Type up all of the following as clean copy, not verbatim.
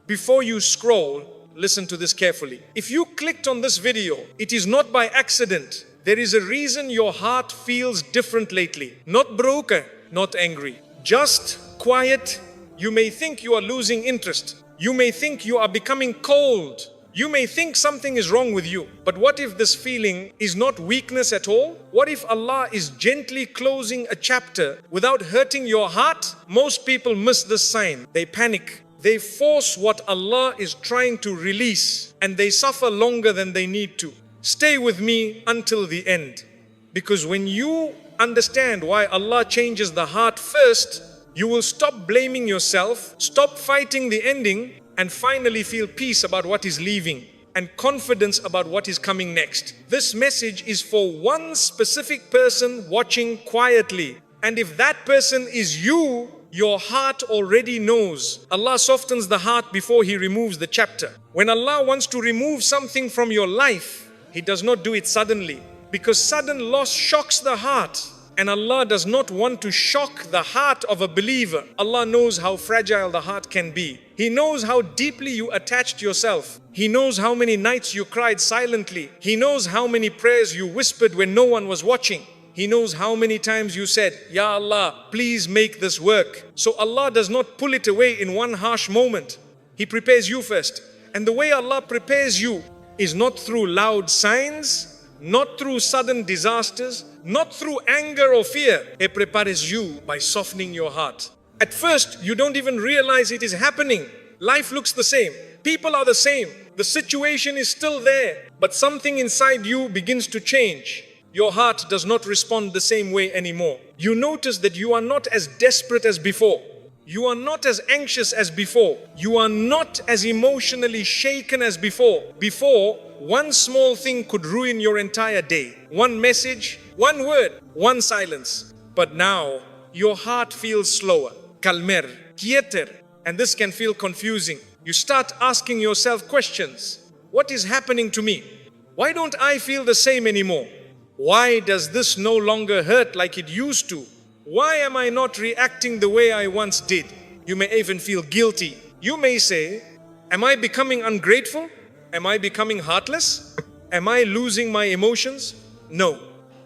before you scroll, listen to this carefully. If you clicked on this video, it is not by accident. There is a reason your heart feels different lately. Not broken, not angry, just quiet. You may think you are losing interest. You may think you are becoming cold. You may think something is wrong with you. But what if this feeling is not weakness at all? What if Allah is gently closing a chapter without hurting your heart? Most people miss this sign. They panic. They force what Allah is trying to release, and they suffer longer than they need to. Stay with me until the end. Because when you understand why Allah changes the heart first, you will stop blaming yourself, stop fighting the ending, and finally feel peace about what is leaving and confidence about what is coming next. This message is for one specific person watching quietly. And if that person is you, your heart already knows. Allah softens the heart before He removes the chapter. When Allah wants to remove something from your life, He does not do it suddenly, because sudden loss shocks the heart. And Allah does not want to shock the heart of a believer. Allah knows how fragile the heart can be. He knows how deeply you attached yourself. He knows how many nights you cried silently. He knows how many prayers you whispered when no one was watching. He knows how many times you said, Ya Allah, please make this work. So Allah does not pull it away in one harsh moment. He prepares you first. And the way Allah prepares you is not through loud signs, not through sudden disasters, not through anger or fear. He prepares you by softening your heart. At first, you don't even realize it is happening. Life looks the same. People are the same. The situation is still there. But something inside you begins to change. Your heart does not respond the same way anymore. You notice that you are not as desperate as before. You are not as anxious as before. You are not as emotionally shaken as before. Before, one small thing could ruin your entire day. One message, one word, one silence. But now, your heart feels slower, calmer, quieter, and this can feel confusing. You start asking yourself questions. What is happening to me? Why don't I feel the same anymore? Why does this no longer hurt like it used to? Why am I not reacting the way I once did? You may even feel guilty. You may say, am I becoming ungrateful? Am I becoming heartless? Am I losing my emotions? No,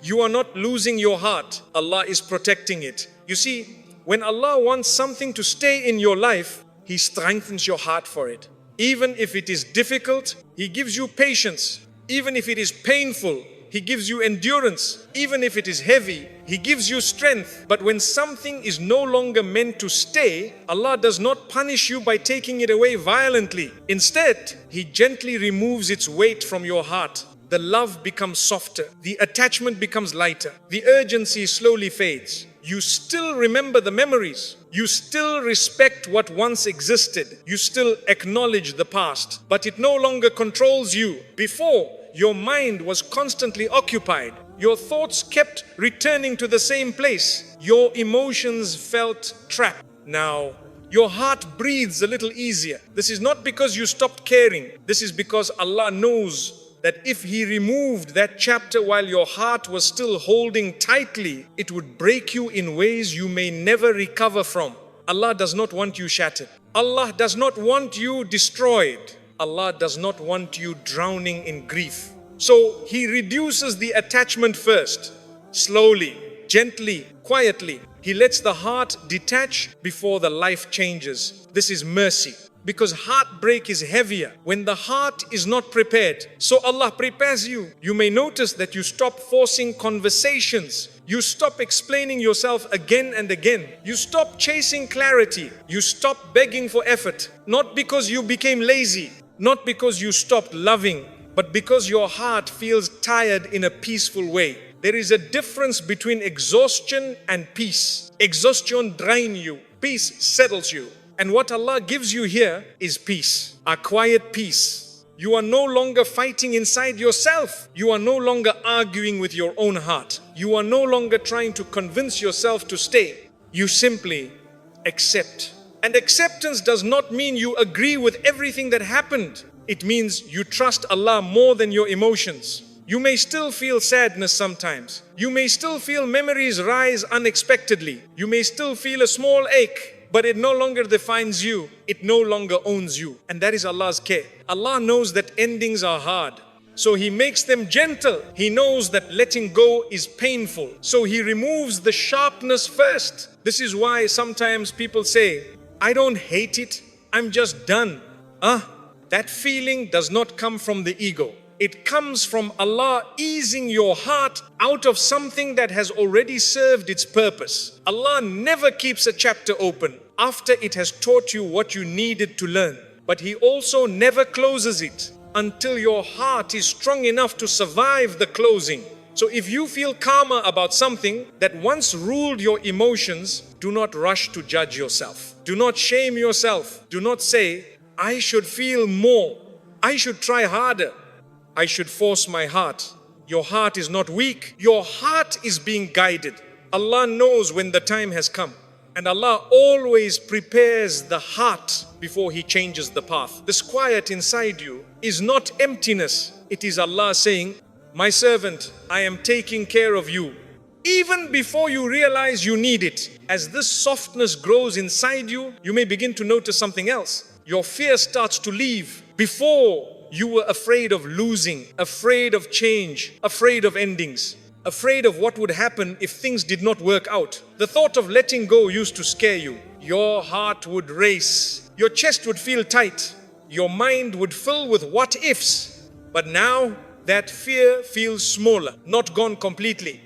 you are not losing your heart. Allah is protecting it. You see, when Allah wants something to stay in your life, He strengthens your heart for it. Even if it is difficult, He gives you patience. Even if it is painful, He gives you endurance. Even if it is heavy, He gives you strength. But when something is no longer meant to stay, Allah does not punish you by taking it away violently. Instead, He gently removes its weight from your heart. The love becomes softer. The attachment becomes lighter. The urgency slowly fades. You still remember the memories. You still respect what once existed. You still acknowledge the past. But it no longer controls you. Before, your mind was constantly occupied. Your thoughts kept returning to the same place. Your emotions felt trapped. Now, your heart breathes a little easier. This is not because you stopped caring. This is because Allah knows that if He removed that chapter while your heart was still holding tightly, it would break you in ways you may never recover from. Allah does not want you shattered. Allah does not want you destroyed. Allah does not want you drowning in grief. So He reduces the attachment first, slowly, gently, quietly. He lets the heart detach before the life changes. This is mercy, because heartbreak is heavier when the heart is not prepared. So Allah prepares you. You may notice that you stop forcing conversations. You stop explaining yourself again and again. You stop chasing clarity. You stop begging for effort. Not because you became lazy, not because you stopped loving, but because your heart feels tired in a peaceful way. There is a difference between exhaustion and peace. Exhaustion drains you. Peace settles you. And what Allah gives you here is peace, a quiet peace. You are no longer fighting inside yourself. You are no longer arguing with your own heart. You are no longer trying to convince yourself to stay. You simply accept. And acceptance does not mean you agree with everything that happened. It means you trust Allah more than your emotions. You may still feel sadness sometimes. You may still feel memories rise unexpectedly. You may still feel a small ache. but it no longer defines you. It no longer owns you. And that is Allah's care. Allah knows that endings are hard, so He makes them gentle. He knows that letting go is painful, so He removes the sharpness first. This is why sometimes people say, I don't hate it, I'm just done. That feeling does not come from the ego. It comes from Allah easing your heart out of something that has already served its purpose. Allah never keeps a chapter open after it has taught you what you needed to learn. But He also never closes it until your heart is strong enough to survive the closing. So if you feel calmer about something that once ruled your emotions, do not rush to judge yourself. Do not shame yourself. Do not say, I should feel more. I should try harder. I should force my heart. Your heart is not weak. Your heart is being guided. Allah knows when the time has come. And Allah always prepares the heart before He changes the path. This quiet inside you is not emptiness. It is Allah saying, my servant, I am taking care of you. Even before you realize you need it. As this softness grows inside you, you may begin to notice something else. Your fear starts to leave. Before, you were afraid of losing, afraid of change, afraid of endings, afraid of what would happen if things did not work out. The thought of letting go used to scare you. Your heart would race. Your chest would feel tight. Your mind would fill with what ifs. But now, that fear feels smaller, not gone completely.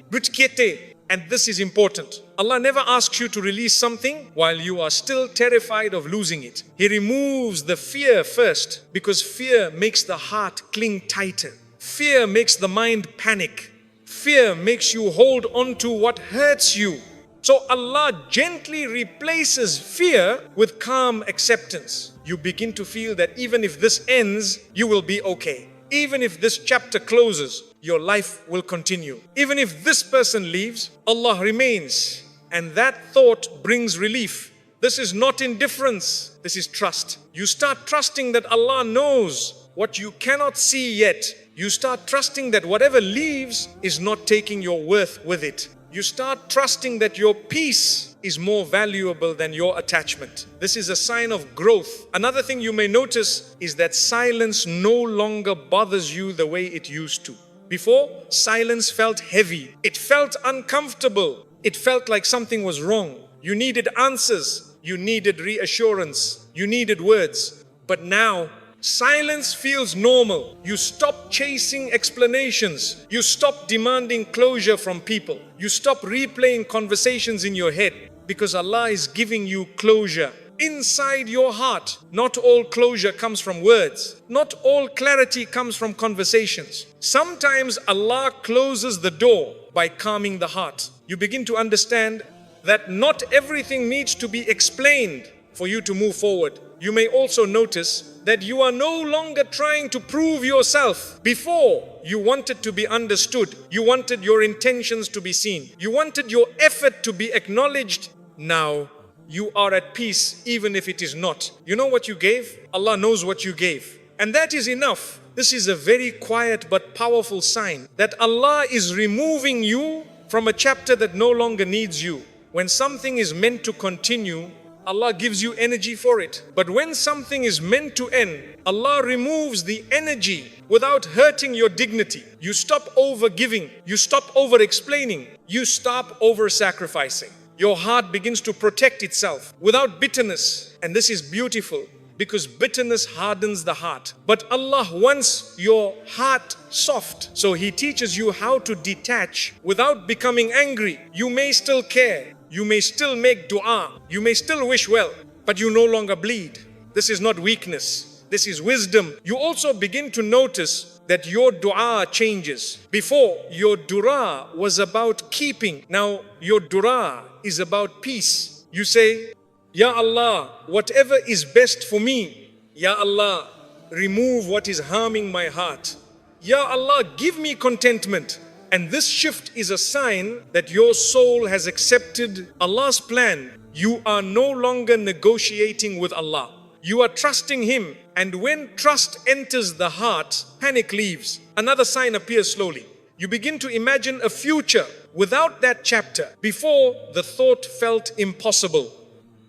And this is important. Allah never asks you to release something while you are still terrified of losing it. He removes the fear first, because fear makes the heart cling tighter. Fear makes the mind panic. Fear makes you hold on to what hurts you. So Allah gently replaces fear with calm acceptance. You begin to feel that even if this ends, you will be okay. Even if this chapter closes, your life will continue. Even if this person leaves, Allah remains. And that thought brings relief. This is not indifference. This is trust. You start trusting that Allah knows what you cannot see yet. You start trusting that whatever leaves is not taking your worth with it. You start trusting that your peace is more valuable than your attachment. This is a sign of growth. Another thing you may notice is that silence no longer bothers you the way it used to. Before, silence felt heavy. It felt uncomfortable. It felt like something was wrong. You needed answers. You needed reassurance. You needed words. But now, silence feels normal. You stop chasing explanations. You stop demanding closure from people. You stop replaying conversations in your head, because Allah is giving you closure inside your heart. Not all closure comes from words. Not all clarity comes from conversations. Sometimes Allah closes the door by calming the heart. You begin to understand that not everything needs to be explained for you to move forward. You may also notice that you are no longer trying to prove yourself. Before, you wanted to be understood. You wanted your intentions to be seen. You wanted your effort to be acknowledged. Now, you are at peace even if it is not. You know what you gave? Allah knows what you gave. And that is enough. This is a very quiet but powerful sign that Allah is removing you from a chapter that no longer needs you. When something is meant to continue, Allah gives you energy for it. But when something is meant to end, Allah removes the energy without hurting your dignity. You stop over-giving. You stop over-explaining. You stop over-sacrificing. Your heart begins to protect itself without bitterness. And this is beautiful, because bitterness hardens the heart. But Allah wants your heart soft. So He teaches you how to detach without becoming angry. You may still care. You may still make dua. You may still wish well, but you no longer bleed. This is not weakness. This is wisdom. You also begin to notice that your dua changes. Before, your dua was about keeping. Now, your dua is about peace. You say, Ya Allah, whatever is best for me, Ya Allah, remove what is harming my heart. Ya Allah, give me contentment. And this shift is a sign that your soul has accepted Allah's plan. You are no longer negotiating with Allah. You are trusting Him. And when trust enters the heart, panic leaves. Another sign appears slowly. You begin to imagine a future without that chapter. Before, the thought felt impossible.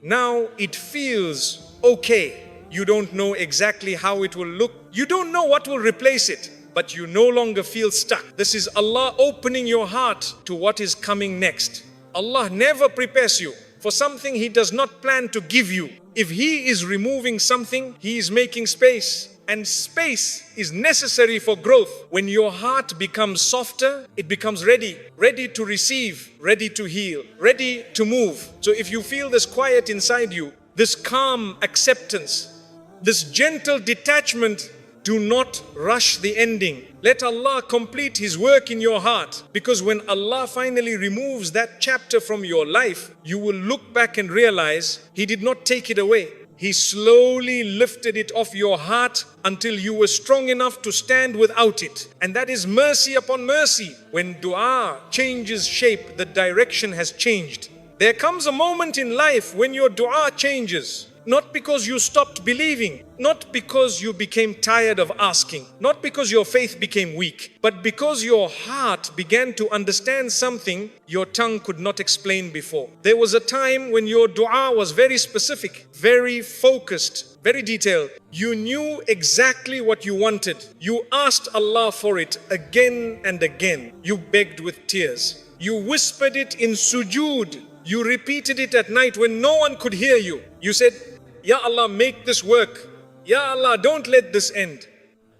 Now it feels okay. You don't know exactly how it will look. You don't know what will replace it, but you no longer feel stuck. This is Allah opening your heart to what is coming next. Allah never prepares you for something He does not plan to give you. If He is removing something, He is making space. And space is necessary for growth. When your heart becomes softer, it becomes ready to receive, ready to heal, ready to move. So if you feel this quiet inside you, this calm acceptance, this gentle detachment, do not rush the ending. Let Allah complete His work in your heart. Because when Allah finally removes that chapter from your life, you will look back and realize He did not take it away. He slowly lifted it off your heart until you were strong enough to stand without it. And that is mercy upon mercy. When dua changes shape, the direction has changed. There comes a moment in life when your dua changes. Not because you stopped believing, not because you became tired of asking, not because your faith became weak, but because your heart began to understand something your tongue could not explain before. There was a time when your dua was very specific, very focused, very detailed. You knew exactly what you wanted. You asked Allah for it again and again. You begged with tears. You whispered it in sujood. You repeated it at night when no one could hear you. You said, Ya Allah, make this work. Ya Allah, don't let this end.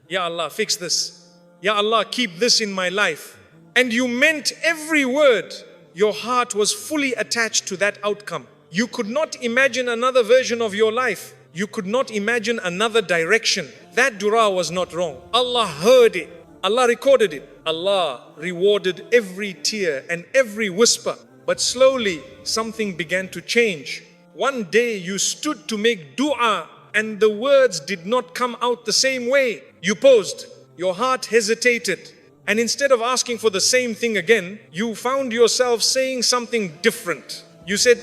Ya Allah, fix this. Ya Allah, keep this in my life. And you meant every word. Your heart was fully attached to that outcome. You could not imagine another version of your life. You could not imagine another direction. That dua was not wrong. Allah heard it. Allah recorded it. Allah rewarded every tear and every whisper. But slowly, something began to change. One day you stood to make dua and the words did not come out the same way. You paused, your heart hesitated, and instead of asking for the same thing again, you found yourself saying something different. You said,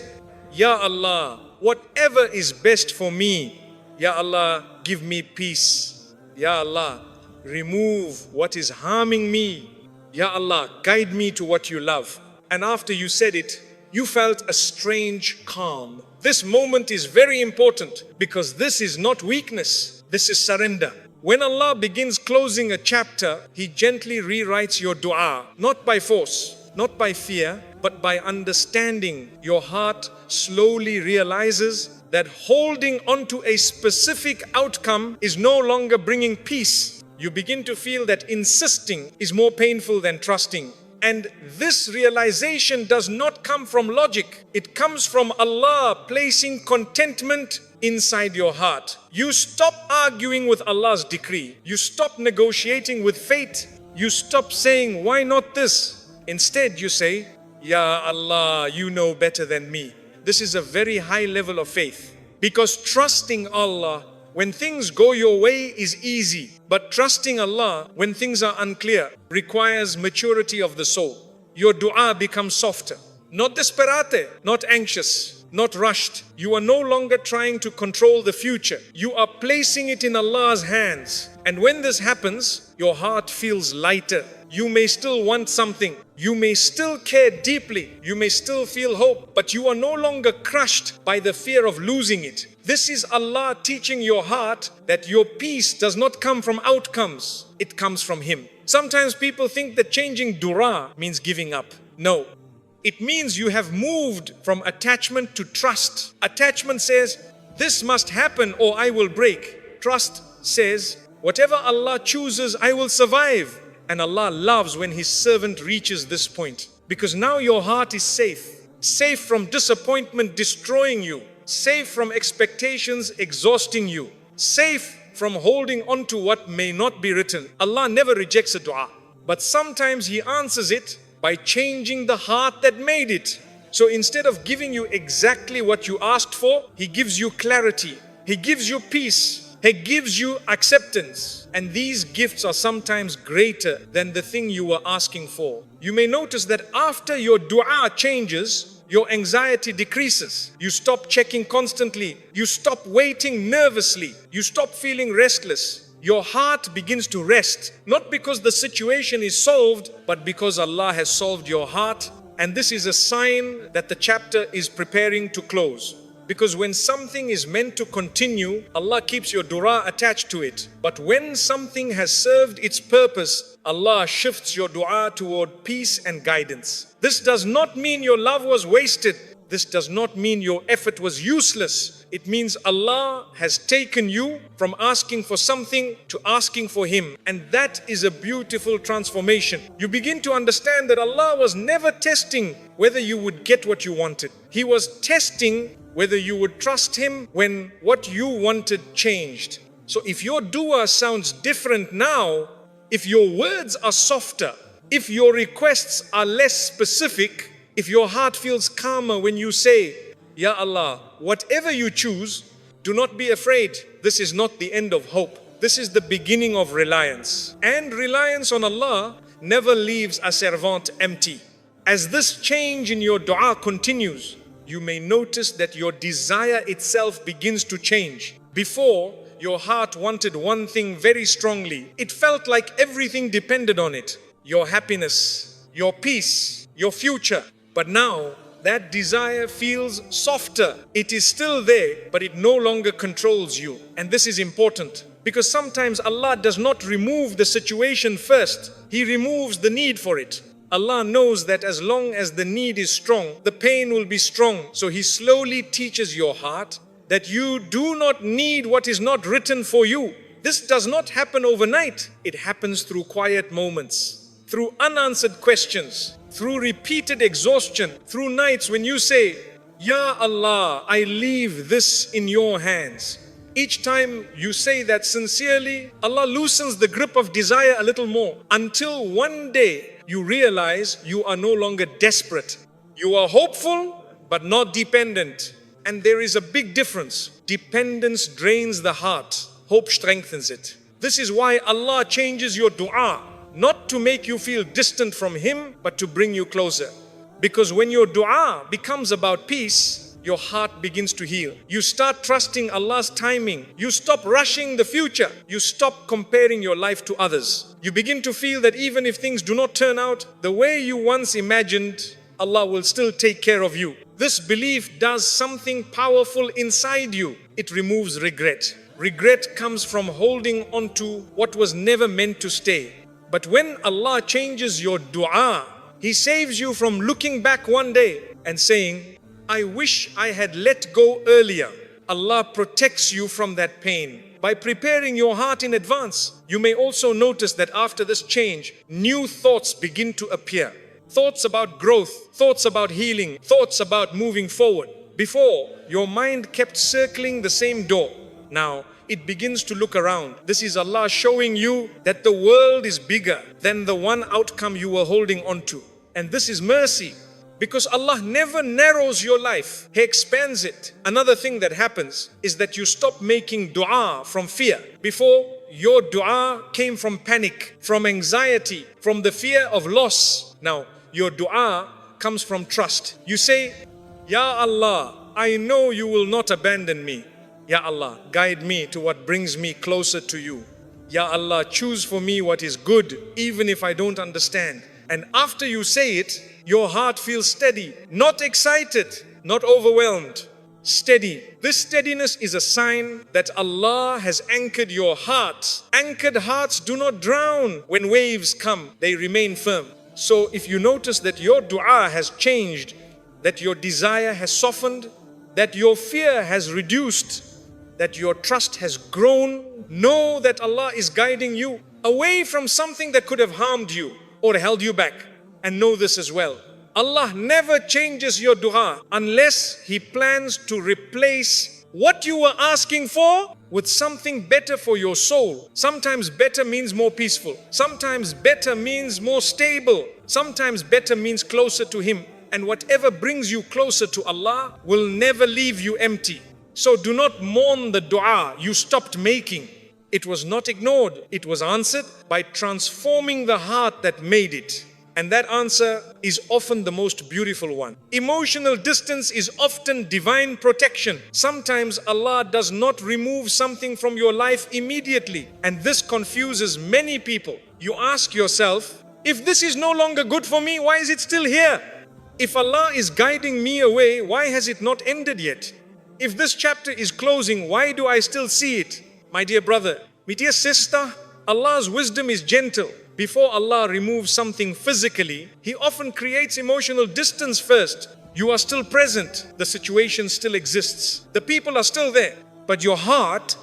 Ya Allah, whatever is best for me, Ya Allah, give me peace. Ya Allah, remove what is harming me. Ya Allah, guide me to what you love. And after you said it, you felt a strange calm. This moment is very important because this is not weakness, this is surrender. When Allah begins closing a chapter, He gently rewrites your dua, not by force, not by fear, but by understanding. Your heart slowly realizes that holding on to a specific outcome is no longer bringing peace. You begin to feel that insisting is more painful than trusting. And this realization does not come from logic. It comes from Allah placing contentment inside your heart. You stop arguing with Allah's decree. You stop negotiating with fate. You stop saying, why not this? Instead, you say, Ya Allah, you know better than me. This is a very high level of faith. Because trusting Allah when things go your way is easy, but trusting Allah when things are unclear requires maturity of the soul. Your dua becomes softer, not desperate, not anxious, not rushed. You are no longer trying to control the future. You are placing it in Allah's hands. And when this happens, your heart feels lighter. You may still want something. You may still care deeply. You may still feel hope, but you are no longer crushed by the fear of losing it. This is Allah teaching your heart that your peace does not come from outcomes. It comes from Him. Sometimes people think that changing dua means giving up. No. It means you have moved from attachment to trust. Attachment says, this must happen or I will break. Trust says, whatever Allah chooses, I will survive. And Allah loves when His servant reaches this point. Because now your heart is safe. Safe from disappointment destroying you. Safe from expectations exhausting you. Safe from holding on to what may not be written. Allah never rejects a dua. But sometimes He answers it by changing the heart that made it. So instead of giving you exactly what you asked for, He gives you clarity. He gives you peace. He gives you acceptance. And these gifts are sometimes greater than the thing you were asking for. You may notice that after your dua changes, your anxiety decreases. You stop checking constantly. You stop waiting nervously. You stop feeling restless. Your heart begins to rest, not because the situation is solved, but because Allah has solved your heart. And this is a sign that the chapter is preparing to close. Because when something is meant to continue, Allah keeps your dua attached to it. But when something has served its purpose, Allah shifts your dua toward peace and guidance. This does not mean your love was wasted. This does not mean your effort was useless. It means Allah has taken you from asking for something to asking for Him. And that is a beautiful transformation. You begin to understand that Allah was never testing whether you would get what you wanted. He was testing whether you would trust Him when what you wanted changed. So if your dua sounds different now, if your words are softer, if your requests are less specific, if your heart feels calmer when you say, Ya Allah, whatever you choose, do not be afraid. This is not the end of hope. This is the beginning of reliance. And reliance on Allah never leaves a servant empty. As this change in your dua continues, you may notice that your desire itself begins to change. Before, your heart wanted one thing very strongly. It felt like everything depended on it. Your happiness, your peace, your future. But now, that desire feels softer. It is still there, but it no longer controls you. And this is important, because sometimes Allah does not remove the situation first. He removes the need for it. Allah knows that as long as the need is strong, the pain will be strong. So He slowly teaches your heart that you do not need what is not written for you. This does not happen overnight. It happens through quiet moments, through unanswered questions, through repeated exhaustion, through nights when you say, Ya Allah, I leave this in your hands. Each time you say that sincerely, Allah loosens the grip of desire a little more, until one day you realize you are no longer desperate. You are hopeful, but not dependent. And there is a big difference. Dependence drains the heart. Hope strengthens it. This is why Allah changes your dua, not to make you feel distant from Him, but to bring you closer. Because when your dua becomes about peace, your heart begins to heal. You start trusting Allah's timing. You stop rushing the future. You stop comparing your life to others. You begin to feel that even if things do not turn out the way you once imagined, Allah will still take care of you. This belief does something powerful inside you. It removes regret. Regret comes from holding on to what was never meant to stay. But when Allah changes your dua, He saves you from looking back one day and saying, I wish I had let go earlier. Allah protects you from that pain by preparing your heart in advance. You may also notice that after this change, new thoughts begin to appear. Thoughts about growth, thoughts about healing, thoughts about moving forward. Before, your mind kept circling the same door. Now, it begins to look around. This is Allah showing you that the world is bigger than the one outcome you were holding on to. And this is mercy. Because Allah never narrows your life, He expands it. Another thing that happens is that you stop making dua from fear. Before, your dua came from panic, from anxiety, from the fear of loss. Now, your dua comes from trust. You say, Ya Allah, I know you will not abandon me. Ya Allah, guide me to what brings me closer to you. Ya Allah, choose for me what is good, even if I don't understand. And after you say it, your heart feels steady, not excited, not overwhelmed. Steady. This steadiness is a sign that Allah has anchored your heart. Anchored hearts do not drown when waves come. They remain firm. So if you notice that your dua has changed, that your desire has softened, that your fear has reduced, that your trust has grown, know that Allah is guiding you away from something that could have harmed you or held you back. And know this as well. Allah never changes your dua unless He plans to replace what you were asking for with something better for your soul. Sometimes better means more peaceful. Sometimes better means more stable. Sometimes better means closer to Him. And whatever brings you closer to Allah will never leave you empty. So do not mourn the dua you stopped making. It was not ignored. It was answered by transforming the heart that made it. And that answer is often the most beautiful one. Emotional distance is often divine protection. Sometimes Allah does not remove something from your life immediately. And this confuses many people. You ask yourself, if this is no longer good for me, why is it still here? If Allah is guiding me away, why has it not ended yet? If this chapter is closing, why do I still see it? My dear brother, my dear sister, Allah's wisdom is gentle. Before Allah removes something physically, He often creates emotional distance first. You are still present. The situation still exists. The people are still there. But your heart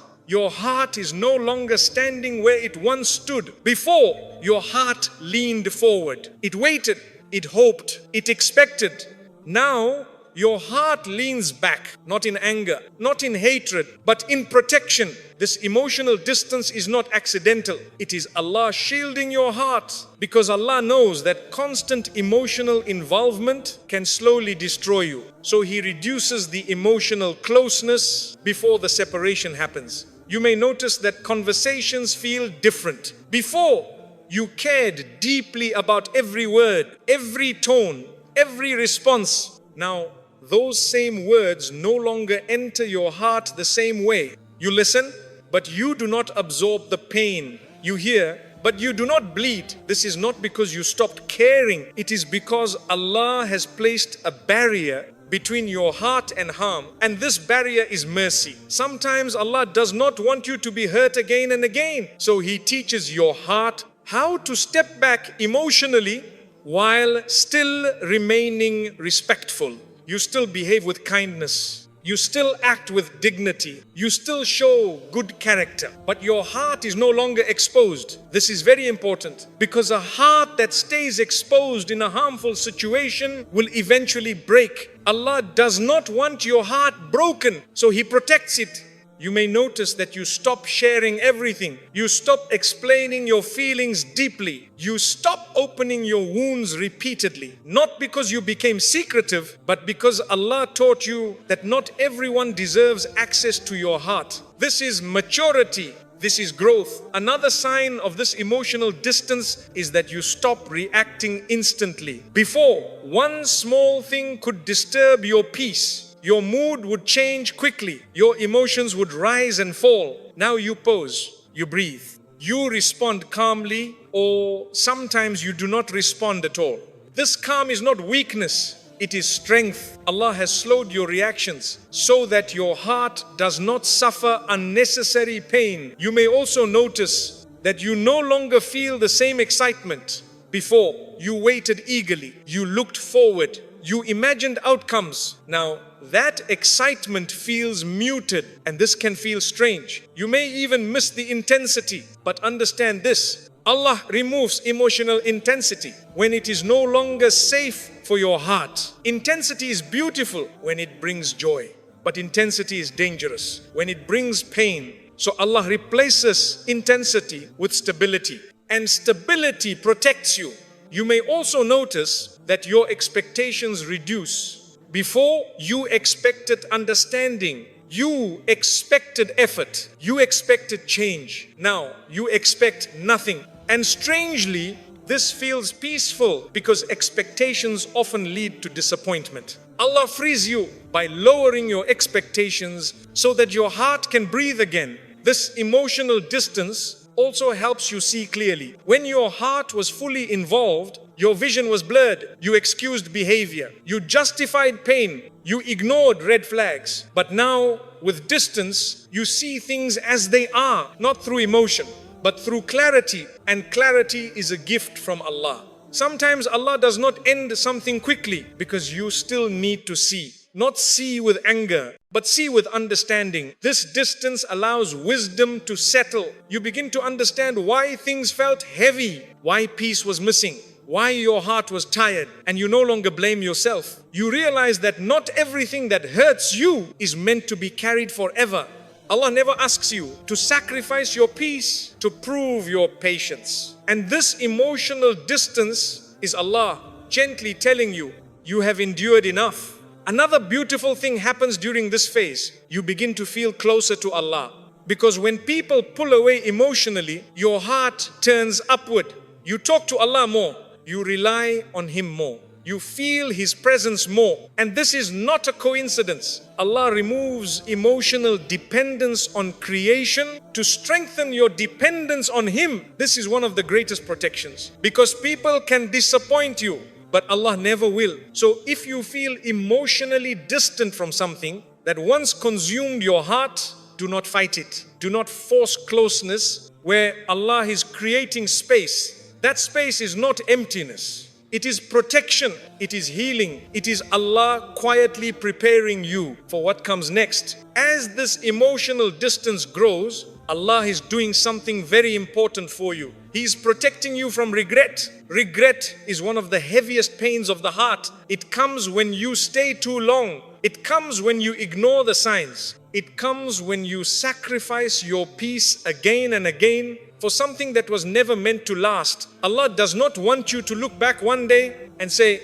is no longer standing where it once stood. Before, your heart leaned forward. It waited. It hoped. It expected. Now, your heart leans back, not in anger, not in hatred, but in protection. This emotional distance is not accidental. It is Allah shielding your heart, because Allah knows that constant emotional involvement can slowly destroy you. So He reduces the emotional closeness before the separation happens. You may notice that conversations feel different. Before, you cared deeply about every word, every tone, every response. Now, those same words no longer enter your heart the same way. You listen, but you do not absorb the pain. You hear, but you do not bleed. This is not because you stopped caring. It is because Allah has placed a barrier between your heart and harm, and this barrier is mercy. Sometimes Allah does not want you to be hurt again and again. So He teaches your heart how to step back emotionally while still remaining respectful. You still behave with kindness. You still act with dignity. You still show good character. But your heart is no longer exposed. This is very important, because a heart that stays exposed in a harmful situation will eventually break. Allah does not want your heart broken, so He protects it. You may notice that you stop sharing everything. You stop explaining your feelings deeply. You stop opening your wounds repeatedly. Not because you became secretive, but because Allah taught you that not everyone deserves access to your heart. This is maturity. This is growth. Another sign of this emotional distance is that you stop reacting instantly. Before, one small thing could disturb your peace. Your mood would change quickly. Your emotions would rise and fall. Now you pause, you breathe. You respond calmly, or sometimes you do not respond at all. This calm is not weakness, it is strength. Allah has slowed your reactions so that your heart does not suffer unnecessary pain. You may also notice that you no longer feel the same excitement. Before, you waited eagerly, you looked forward, you imagined outcomes. Now, that excitement feels muted, and this can feel strange. You may even miss the intensity, but understand this: Allah removes emotional intensity when it is no longer safe for your heart. Intensity is beautiful when it brings joy, but intensity is dangerous when it brings pain. So Allah replaces intensity with stability, and stability protects you. You may also notice that your expectations reduce. Before, you expected understanding, you expected effort, you expected change. Now, you expect nothing. And strangely, this feels peaceful, because expectations often lead to disappointment. Allah frees you by lowering your expectations so that your heart can breathe again. This emotional distance also helps you see clearly. When your heart was fully involved, your vision was blurred. You excused behavior. You justified pain. You ignored red flags. But now, with distance, you see things as they are, not through emotion, but through clarity. And clarity is a gift from Allah. Sometimes Allah does not end something quickly because you still need to see. Not see with anger, but see with understanding. This distance allows wisdom to settle. You begin to understand why things felt heavy, why peace was missing, why your heart was tired, and you no longer blame yourself. You realize that not everything that hurts you is meant to be carried forever. Allah never asks you to sacrifice your peace to prove your patience. And this emotional distance is Allah gently telling you, you have endured enough. Another beautiful thing happens during this phase. You begin to feel closer to Allah. Because when people pull away emotionally, your heart turns upward. You talk to Allah more. You rely on Him more. You feel His presence more. And this is not a coincidence. Allah removes emotional dependence on creation to strengthen your dependence on Him. This is one of the greatest protections. Because people can disappoint you, but Allah never will. So if you feel emotionally distant from something, that once consumed your heart, do not fight it. Do not force closeness where Allah is creating space. That space is not emptiness. It is protection. It is healing. It is Allah quietly preparing you for what comes next. As this emotional distance grows, Allah is doing something very important for you. He is protecting you from regret. Regret is one of the heaviest pains of the heart. It comes when you stay too long. It comes when you ignore the signs. It comes when you sacrifice your peace again and again for something that was never meant to last. Allah does not want you to look back one day and say,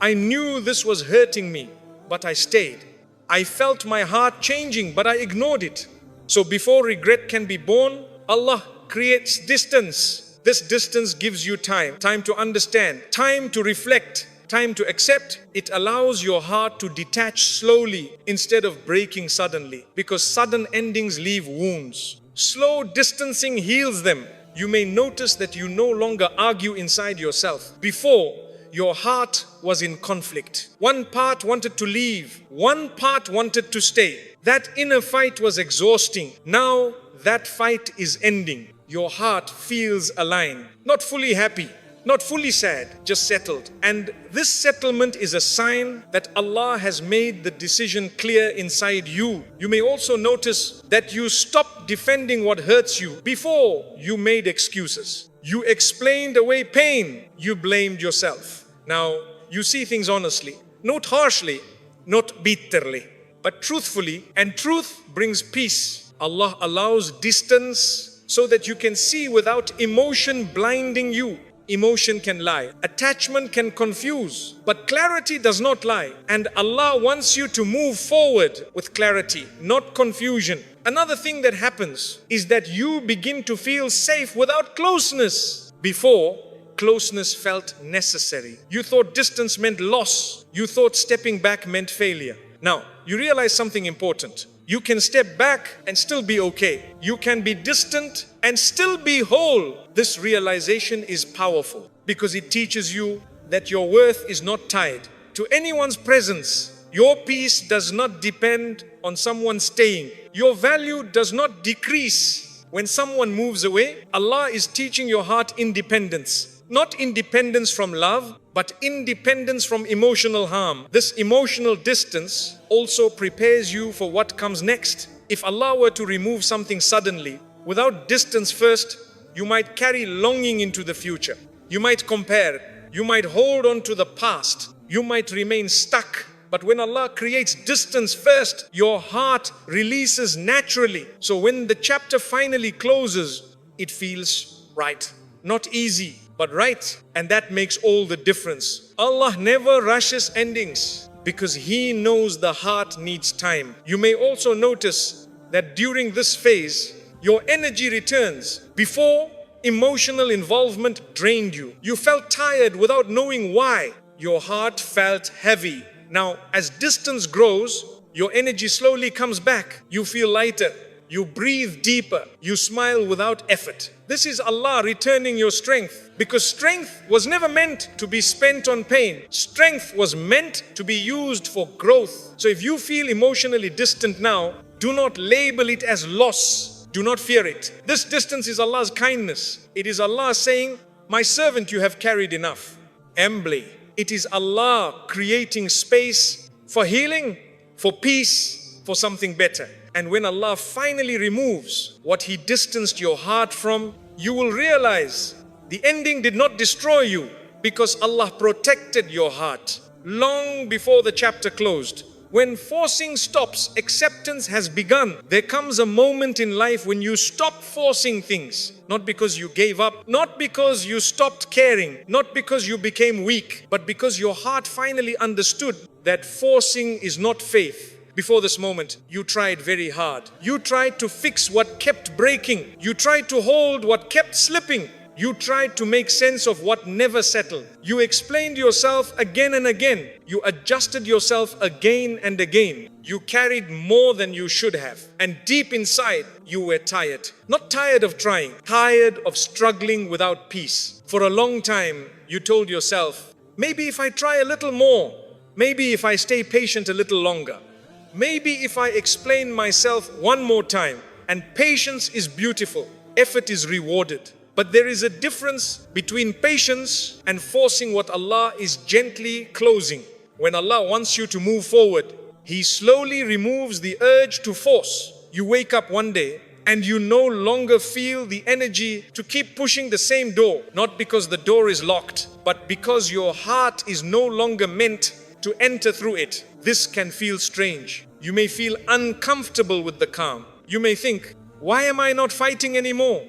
I knew this was hurting me, but I stayed. I felt my heart changing, but I ignored it. So before regret can be born, Allah creates distance. This distance gives you time to understand, time to reflect, time to accept. It allows your heart to detach slowly instead of breaking suddenly, because sudden endings leave wounds. Slow distancing heals them. You may notice that you no longer argue inside yourself. Before, your heart was in conflict. One part wanted to leave, one part wanted to stay. That inner fight was exhausting. Now that fight is ending. Your heart feels aligned, not fully happy, not fully sad, just settled. And this settlement is a sign that Allah has made the decision clear inside you. You may also notice that you stopped defending what hurts you. Before, you made excuses. You explained away pain. You blamed yourself. Now, you see things honestly, not harshly, not bitterly, but truthfully, and truth brings peace. Allah allows distance so that you can see without emotion blinding you. Emotion can lie, attachment can confuse, but clarity does not lie. And Allah wants you to move forward with clarity, not confusion. Another thing that happens is that you begin to feel safe without closeness. Before, closeness felt necessary. You thought distance meant loss. You thought stepping back meant failure. Now, you realize something important. You can step back and still be okay. You can be distant and still be whole. This realization is powerful because it teaches you that your worth is not tied to anyone's presence. Your peace does not depend on someone staying. Your value does not decrease when someone moves away. Allah is teaching your heart independence. Not independence from love, but independence from emotional harm. This emotional distance also prepares you for what comes next. If Allah were to remove something suddenly, without distance first, you might carry longing into the future. You might compare. You might hold on to the past. You might remain stuck. But when Allah creates distance first, your heart releases naturally. So when the chapter finally closes, it feels right. Not easy, but right. And that makes all the difference. Allah never rushes endings because He knows the heart needs time. You may also notice that during this phase, your energy returns. Before, emotional involvement drained you. You felt tired without knowing why. Your heart felt heavy. Now, as distance grows, your energy slowly comes back. You feel lighter. You breathe deeper. You smile without effort. This is Allah returning your strength, because strength was never meant to be spent on pain. Strength was meant to be used for growth. So if you feel emotionally distant now, do not label it as loss. Do not fear it. This distance is Allah's kindness. It is Allah saying, my servant, you have carried enough. Humbly. It is Allah creating space for healing, for peace, for something better. And when Allah finally removes what He distanced your heart from, you will realize the ending did not destroy you, because Allah protected your heart long before the chapter closed. When forcing stops, acceptance has begun. There comes a moment in life when you stop forcing things. Not because you gave up, not because you stopped caring, not because you became weak, but because your heart finally understood that forcing is not faith. Before this moment, you tried very hard. You tried to fix what kept breaking. You tried to hold what kept slipping. You tried to make sense of what never settled. You explained yourself again and again. You adjusted yourself again and again. You carried more than you should have. And deep inside, you were tired. Not tired of trying, tired of struggling without peace. For a long time, you told yourself, maybe if I try a little more, maybe if I stay patient a little longer. Maybe if I explain myself one more time. And patience is beautiful. Effort is rewarded. But there is a difference between patience and forcing what Allah is gently closing. When Allah wants you to move forward, He slowly removes the urge to force. You wake up one day and you no longer feel the energy to keep pushing the same door. Not because the door is locked, but because your heart is no longer meant to enter through it. This can feel strange. You may feel uncomfortable with the calm. You may think, why am I not fighting anymore?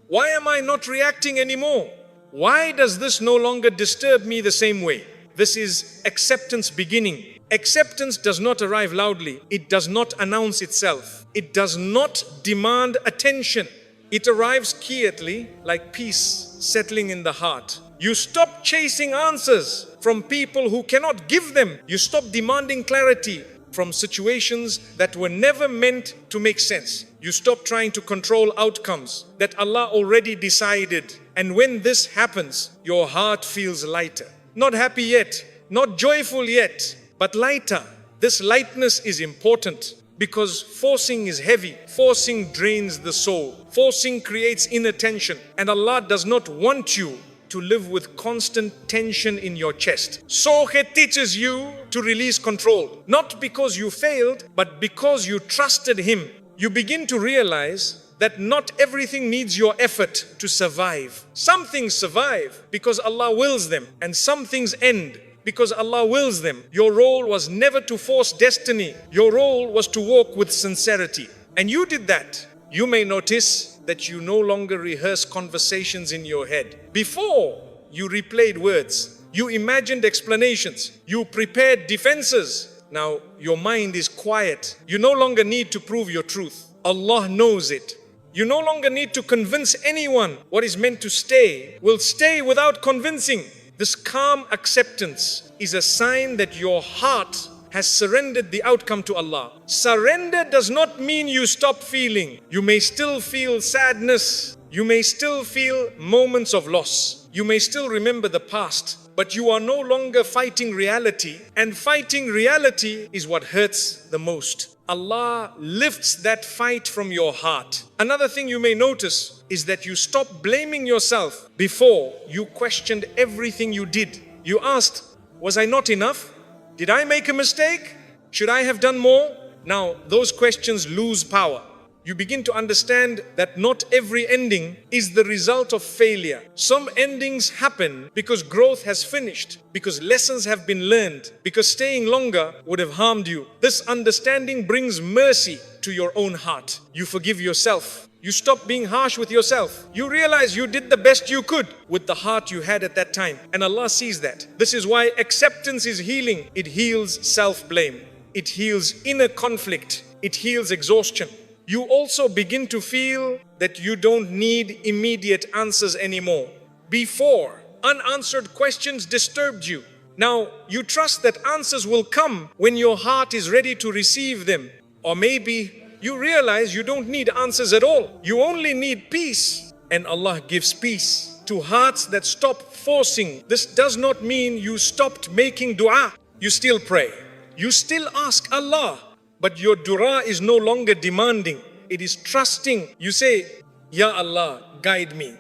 Why am I not reacting anymore? Why does this no longer disturb me the same way? This is acceptance beginning. Acceptance does not arrive loudly. It does not announce itself. It does not demand attention. It arrives quietly, like peace settling in the heart. You stop chasing answers from people who cannot give them. You stop demanding clarity from situations that were never meant to make sense. You stop trying to control outcomes that Allah already decided. And when this happens, your heart feels lighter. Not happy yet, not joyful yet, but lighter. This lightness is important because forcing is heavy. Forcing drains the soul. Forcing creates inattention. And Allah does not want you to live with constant tension in your chest. Sohe teaches you to release control. Not because you failed, but because you trusted Him. You begin to realize that not everything needs your effort to survive. Some things survive because Allah wills them, and some things end because Allah wills them. Your role was never to force destiny. Your role was to walk with sincerity. And you did that. You may notice that you no longer rehearse conversations in your head. Before, you replayed words. You imagined explanations. You prepared defenses. Now, your mind is quiet. You no longer need to prove your truth. Allah knows it. You no longer need to convince anyone. What is meant to stay will stay without convincing. This calm acceptance is a sign that your heart has surrendered the outcome to Allah. Surrender does not mean you stop feeling. You may still feel sadness. You may still feel moments of loss. You may still remember the past. But you are no longer fighting reality. And fighting reality is what hurts the most. Allah lifts that fight from your heart. Another thing you may notice is that you stop blaming yourself. Before, you questioned everything you did. You asked, was I not enough? Did I make a mistake? Should I have done more? Now, those questions lose power. You begin to understand that not every ending is the result of failure. Some endings happen because growth has finished, because lessons have been learned, because staying longer would have harmed you. This understanding brings mercy to your own heart. You forgive yourself. You stop being harsh with yourself. You realize you did the best you could with the heart you had at that time. And Allah sees that. This is why acceptance is healing. It heals self-blame. It heals inner conflict. It heals exhaustion. You also begin to feel that you don't need immediate answers anymore. Before, unanswered questions disturbed you. Now, you trust that answers will come when your heart is ready to receive them. Or maybe you realize you don't need answers at all. You only need peace. And Allah gives peace to hearts that stop forcing. This does not mean you stopped making dua. You still pray. You still ask Allah. But your dua is no longer demanding. It is trusting. You say, Ya Allah, guide me.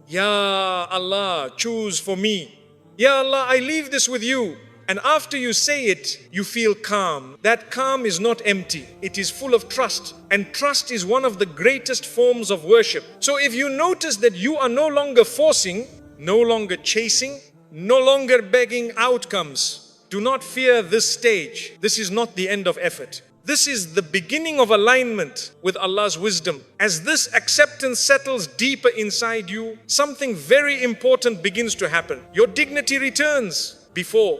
Ya Allah, choose for me. Ya Allah, I leave this with you. And after you say it, you feel calm. That calm is not empty. It is full of trust. And trust is one of the greatest forms of worship. So if you notice that you are no longer forcing, no longer chasing, no longer begging outcomes, do not fear this stage. This is not the end of effort. This is the beginning of alignment with Allah's wisdom. As this acceptance settles deeper inside you, something very important begins to happen. Your dignity returns. Before,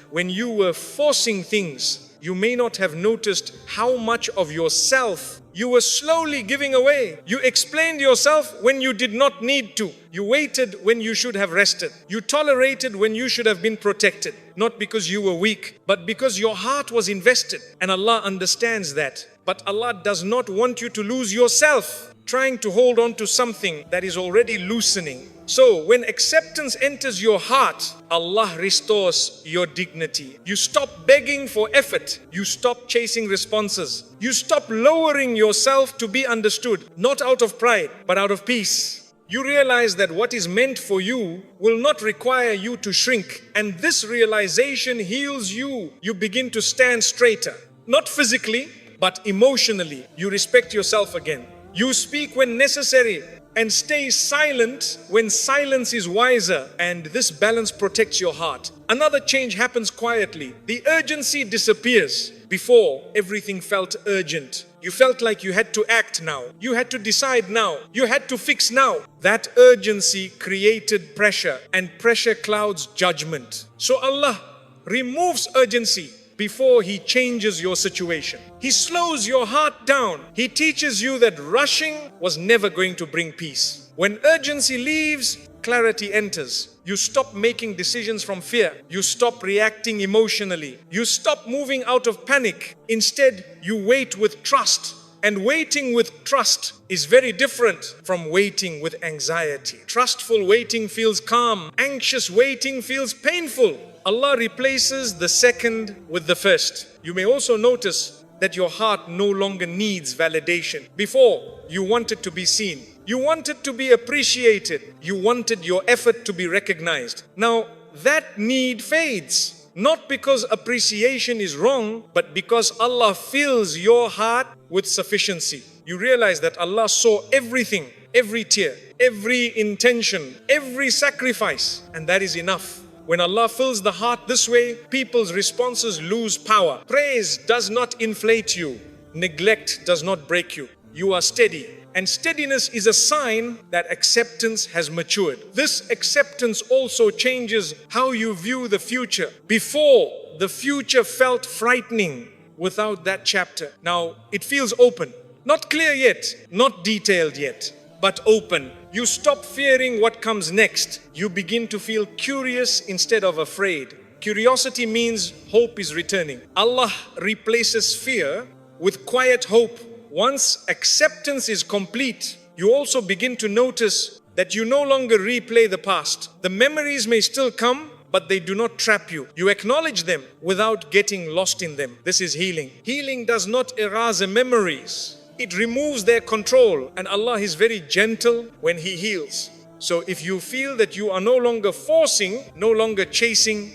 when you were forcing things, you may not have noticed how much of yourself you were slowly giving away. You explained yourself when you did not need to. You waited when you should have rested. You tolerated when you should have been protected. Not because you were weak, but because your heart was invested. And Allah understands that. But Allah does not want you to lose yourself. trying to hold on to something that is already loosening. So when acceptance enters your heart, Allah restores your dignity. You stop begging for effort. You stop chasing responses. You stop lowering yourself to be understood, not out of pride, but out of peace. You realize that what is meant for you will not require you to shrink. And this realization heals you. You begin to stand straighter, not physically, but emotionally. You respect yourself again. You speak when necessary and stay silent when silence is wiser, and this balance protects your heart. Another change happens quietly. The urgency disappears. Before, everything felt urgent. You felt like you had to act now. You had to decide now. You had to fix now. That urgency created pressure, and pressure clouds judgment. So Allah removes urgency before He changes your situation. He slows your heart down. He teaches you that rushing was never going to bring peace. When urgency leaves, clarity enters. You stop making decisions from fear. You stop reacting emotionally. You stop moving out of panic. Instead, you wait with trust. And waiting with trust is very different from waiting with anxiety. Trustful waiting feels calm. Anxious waiting feels painful. Allah replaces the second with the first. You may also notice that your heart no longer needs validation. Before, you wanted to be seen. You wanted to be appreciated. You wanted your effort to be recognized. Now, that need fades. Not because appreciation is wrong, but because Allah fills your heart with sufficiency. You realize that Allah saw everything, every tear, every intention, every sacrifice, and that is enough. When Allah fills the heart this way, people's responses lose power. Praise does not inflate you. Neglect does not break you. You are steady. And steadiness is a sign that acceptance has matured. This acceptance also changes how you view the future. Before, the future felt frightening without that chapter. Now, it feels open. Not clear yet, not detailed yet, but open. You stop fearing what comes next. You begin to feel curious instead of afraid. Curiosity means hope is returning. Allah replaces fear with quiet hope. Once acceptance is complete, you also begin to notice that you no longer replay the past. The memories may still come, but they do not trap you. You acknowledge them without getting lost in them. This is healing. Healing does not erase the memories. It removes their control, and Allah is very gentle when He heals. So if you feel that you are no longer forcing, no longer chasing,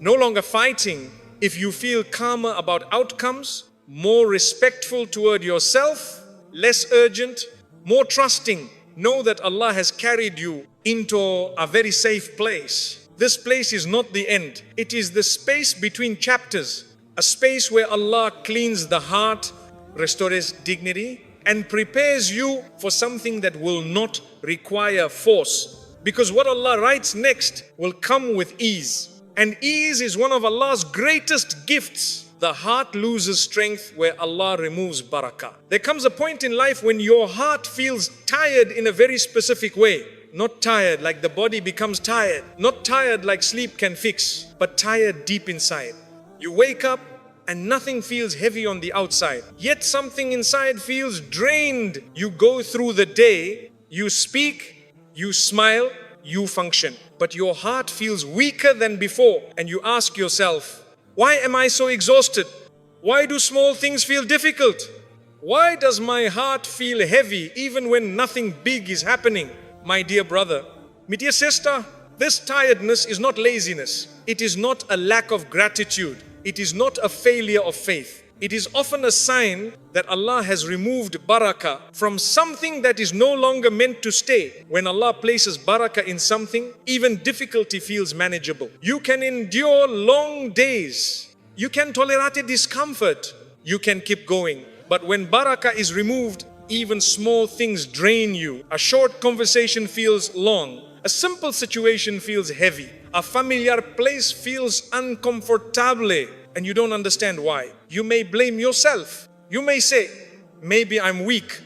no longer fighting, if you feel calmer about outcomes, more respectful toward yourself, less urgent, more trusting, know that Allah has carried you into a very safe place. This place is not the end. It is the space between chapters, a space where Allah cleans the heart, restores dignity, and prepares you for something that will not require force. Because what Allah writes next will come with ease. And ease is one of Allah's greatest gifts. The heart loses strength where Allah removes barakah. There comes a point in life when your heart feels tired in a very specific way. Not tired like the body becomes tired. Not tired like sleep can fix, but tired deep inside. You wake up and nothing feels heavy on the outside, yet something inside feels drained. You go through the day, you speak, you smile, you function, but your heart feels weaker than before, and you ask yourself, why am I so exhausted? Why do small things feel difficult? Why does my heart feel heavy even when nothing big is happening? My dear brother, my dear sister, this tiredness is not laziness. It is not a lack of gratitude. It is not a failure of faith. It is often a sign that Allah has removed barakah from something that is no longer meant to stay. When Allah places barakah in something, even difficulty feels manageable. You can endure long days. You can tolerate discomfort. You can keep going. But when barakah is removed, even small things drain you. A short conversation feels long. A simple situation feels heavy. A familiar place feels uncomfortable, and you don't understand why. You may blame yourself. You may say, maybe I'm weak.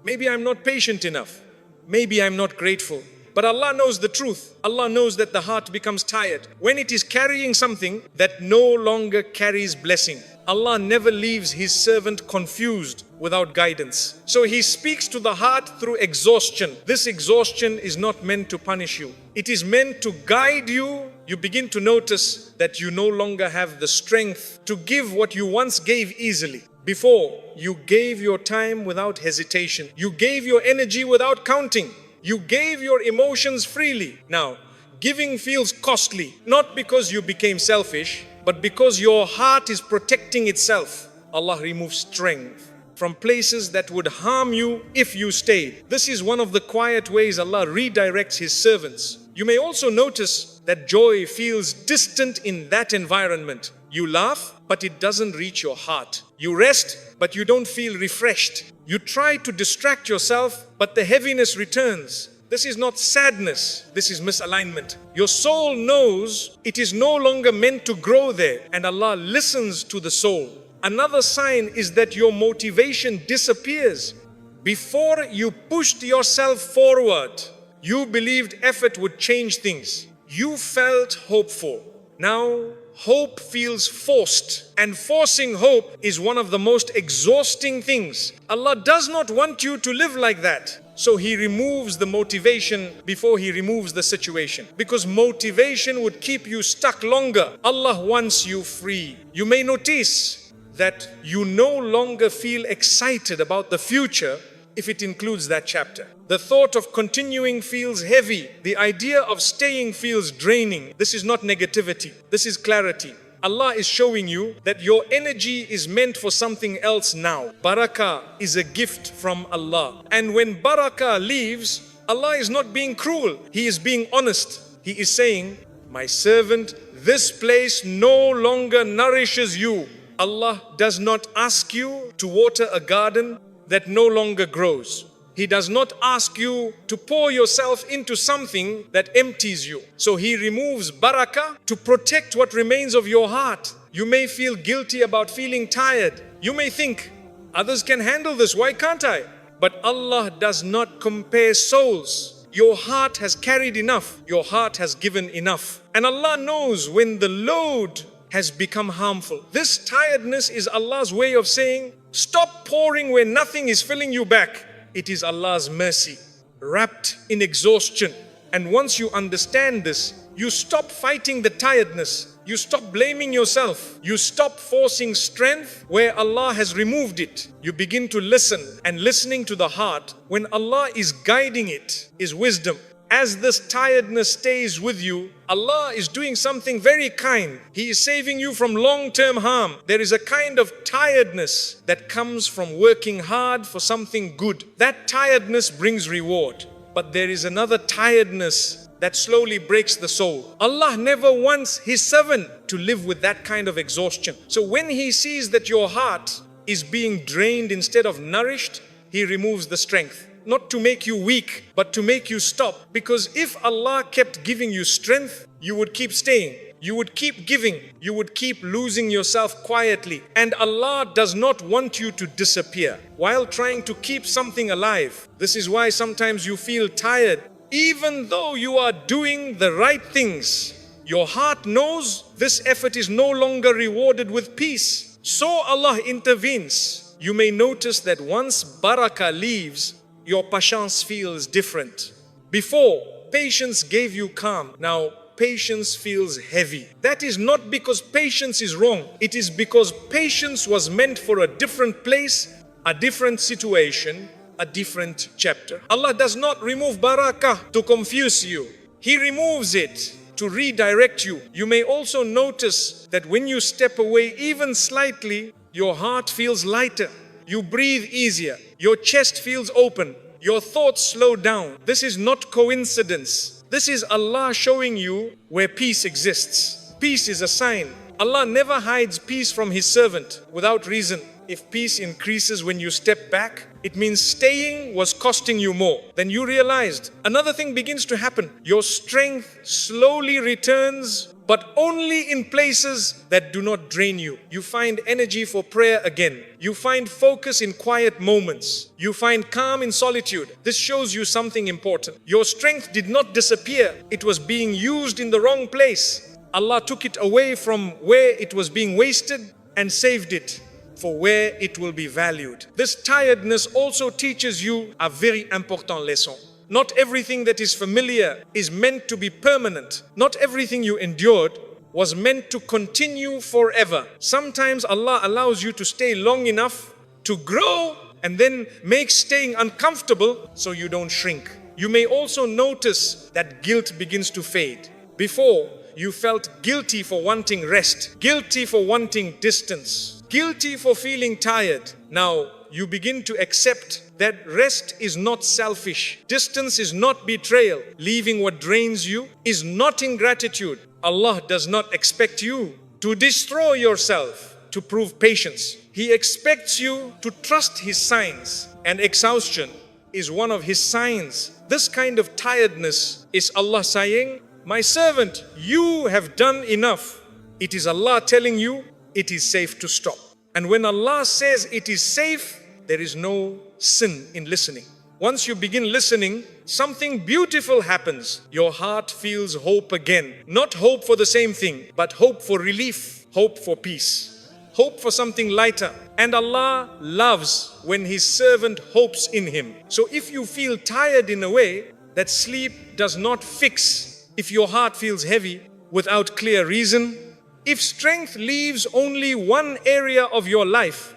Maybe I'm not patient enough. Maybe I'm not grateful. But Allah knows the truth. Allah knows that the heart becomes tired when it is carrying something that no longer carries blessing. Allah never leaves His servant confused without guidance. So He speaks to the heart through exhaustion. This exhaustion is not meant to punish you. It is meant to guide you. You begin to notice that you no longer have the strength to give what you once gave easily. Before, you gave your time without hesitation. You gave your energy without counting. You gave your emotions freely. Now, giving feels costly, not because you became selfish, but because your heart is protecting itself. Allah removes strength from places that would harm you if you stayed. This is one of the quiet ways Allah redirects His servants. You may also notice that joy feels distant in that environment. You laugh, but it doesn't reach your heart. You rest, but you don't feel refreshed. You try to distract yourself, but the heaviness returns. This is not sadness, this is misalignment. Your soul knows it is no longer meant to grow there, and Allah listens to the soul. Another sign is that your motivation disappears. Before you pushed yourself forward, you believed effort would change things. You felt hopeful. Now, hope feels forced, and forcing hope is one of the most exhausting things. Allah does not want you to live like that. So He removes the motivation before He removes the situation. Because motivation would keep you stuck longer. Allah wants you free. You may notice that you no longer feel excited about the future if it includes that chapter. The thought of continuing feels heavy. The idea of staying feels draining. This is not negativity. This is clarity. Allah is showing you that your energy is meant for something else now. Barakah is a gift from Allah. And when barakah leaves, Allah is not being cruel. He is being honest. He is saying, my servant, this place no longer nourishes you. Allah does not ask you to water a garden that no longer grows. He does not ask you to pour yourself into something that empties you. So He removes barakah to protect what remains of your heart. You may feel guilty about feeling tired. You may think, others can handle this, why can't I? But Allah does not compare souls. Your heart has carried enough. Your heart has given enough. And Allah knows when the load has become harmful. This tiredness is Allah's way of saying, stop pouring where nothing is filling you back. It is Allah's mercy, wrapped in exhaustion. And once you understand this, you stop fighting the tiredness. You stop blaming yourself. You stop forcing strength where Allah has removed it. You begin to listen, and listening to the heart, when Allah is guiding it, is wisdom. As this tiredness stays with you, Allah is doing something very kind. He is saving you from long-term harm. There is a kind of tiredness that comes from working hard for something good. That tiredness brings reward. But there is another tiredness that slowly breaks the soul. Allah never wants His servant to live with that kind of exhaustion. So when He sees that your heart is being drained instead of nourished, He removes the strength. Not to make you weak, but to make you stop. Because if Allah kept giving you strength, you would keep staying. You would keep giving. You would keep losing yourself quietly. And Allah does not want you to disappear while trying to keep something alive. This is why sometimes you feel tired, even though you are doing the right things. Your heart knows this effort is no longer rewarded with peace. So Allah intervenes. You may notice that once barakah leaves, your patience feels different. Before, patience gave you calm. Now, patience feels heavy. That is not because patience is wrong. It is because patience was meant for a different place, a different situation, a different chapter. Allah does not remove barakah to confuse you. He removes it to redirect you. You may also notice that when you step away even slightly, your heart feels lighter. You breathe easier. Your chest feels open. Your thoughts slow down. This is not coincidence. This is Allah showing you where peace exists. Peace is a sign. Allah never hides peace from His servant without reason. If peace increases when you step back, it means staying was costing you more than you realized. Another thing begins to happen. Your strength slowly returns, but only in places that do not drain you. You find energy for prayer again. You find focus in quiet moments. You find calm in solitude. This shows you something important. Your strength did not disappear. It was being used in the wrong place. Allah took it away from where it was being wasted and saved it for where it will be valued. This tiredness also teaches you a very important lesson. Not everything that is familiar is meant to be permanent. Not everything you endured was meant to continue forever. Sometimes Allah allows you to stay long enough to grow and then make staying uncomfortable so you don't shrink. You may also notice that guilt begins to fade. Before, you felt guilty for wanting rest, guilty for wanting distance, guilty for feeling tired. Now, you begin to accept that rest is not selfish, distance is not betrayal, leaving what drains you is not ingratitude. Allah does not expect you to destroy yourself to prove patience. He expects you to trust His signs, and exhaustion is one of His signs. This kind of tiredness is Allah saying, my servant, you have done enough. It is Allah telling you it is safe to stop. And when Allah says it is safe, there is no sin in listening. Once you begin listening, something beautiful happens. Your heart feels hope again. Not hope for the same thing, but hope for relief, hope for peace, hope for something lighter. And Allah loves when His servant hopes in Him. So if you feel tired in a way that sleep does not fix, if your heart feels heavy without clear reason, if strength leaves only one area of your life,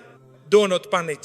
do not panic.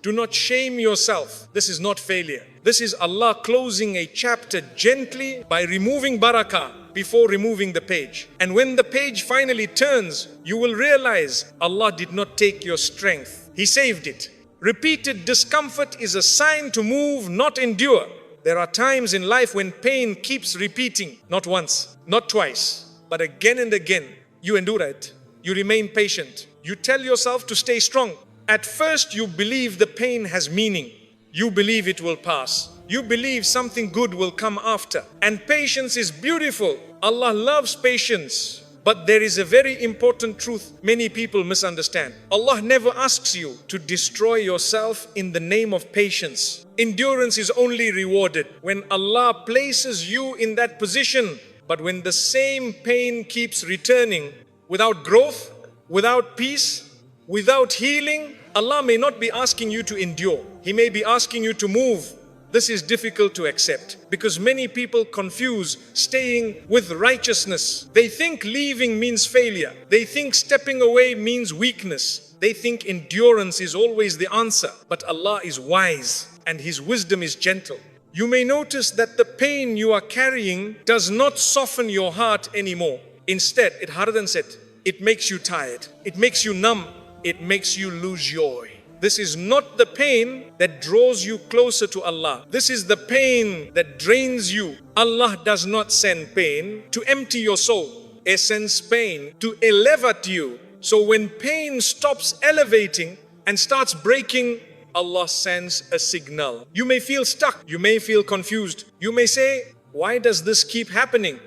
Do not shame yourself. This is not failure. This is Allah closing a chapter gently by removing barakah before removing the page. And when the page finally turns, you will realize Allah did not take your strength. He saved it. Repeated discomfort is a sign to move, not endure. There are times in life when pain keeps repeating, not once, not twice, but again and again. You endure it. You remain patient. You tell yourself to stay strong. At first, you believe the pain has meaning. You believe it will pass. You believe something good will come after. And patience is beautiful. Allah loves patience. But there is a very important truth many people misunderstand. Allah never asks you to destroy yourself in the name of patience. Endurance is only rewarded when Allah places you in that position. But when the same pain keeps returning without growth, without peace, without healing, Allah may not be asking you to endure. He may be asking you to move. This is difficult to accept because many people confuse staying with righteousness. They think leaving means failure. They think stepping away means weakness. They think endurance is always the answer. But Allah is wise and His wisdom is gentle. You may notice that the pain you are carrying does not soften your heart anymore. Instead, it hardens it. It makes you tired. It makes you numb. It makes you lose joy. This is not the pain that draws you closer to Allah. This is the pain that drains you. Allah does not send pain to empty your soul. He sends pain to elevate you. So when pain stops elevating and starts breaking, Allah sends a signal. You may feel stuck. You may feel confused. You may say, why does this keep happening?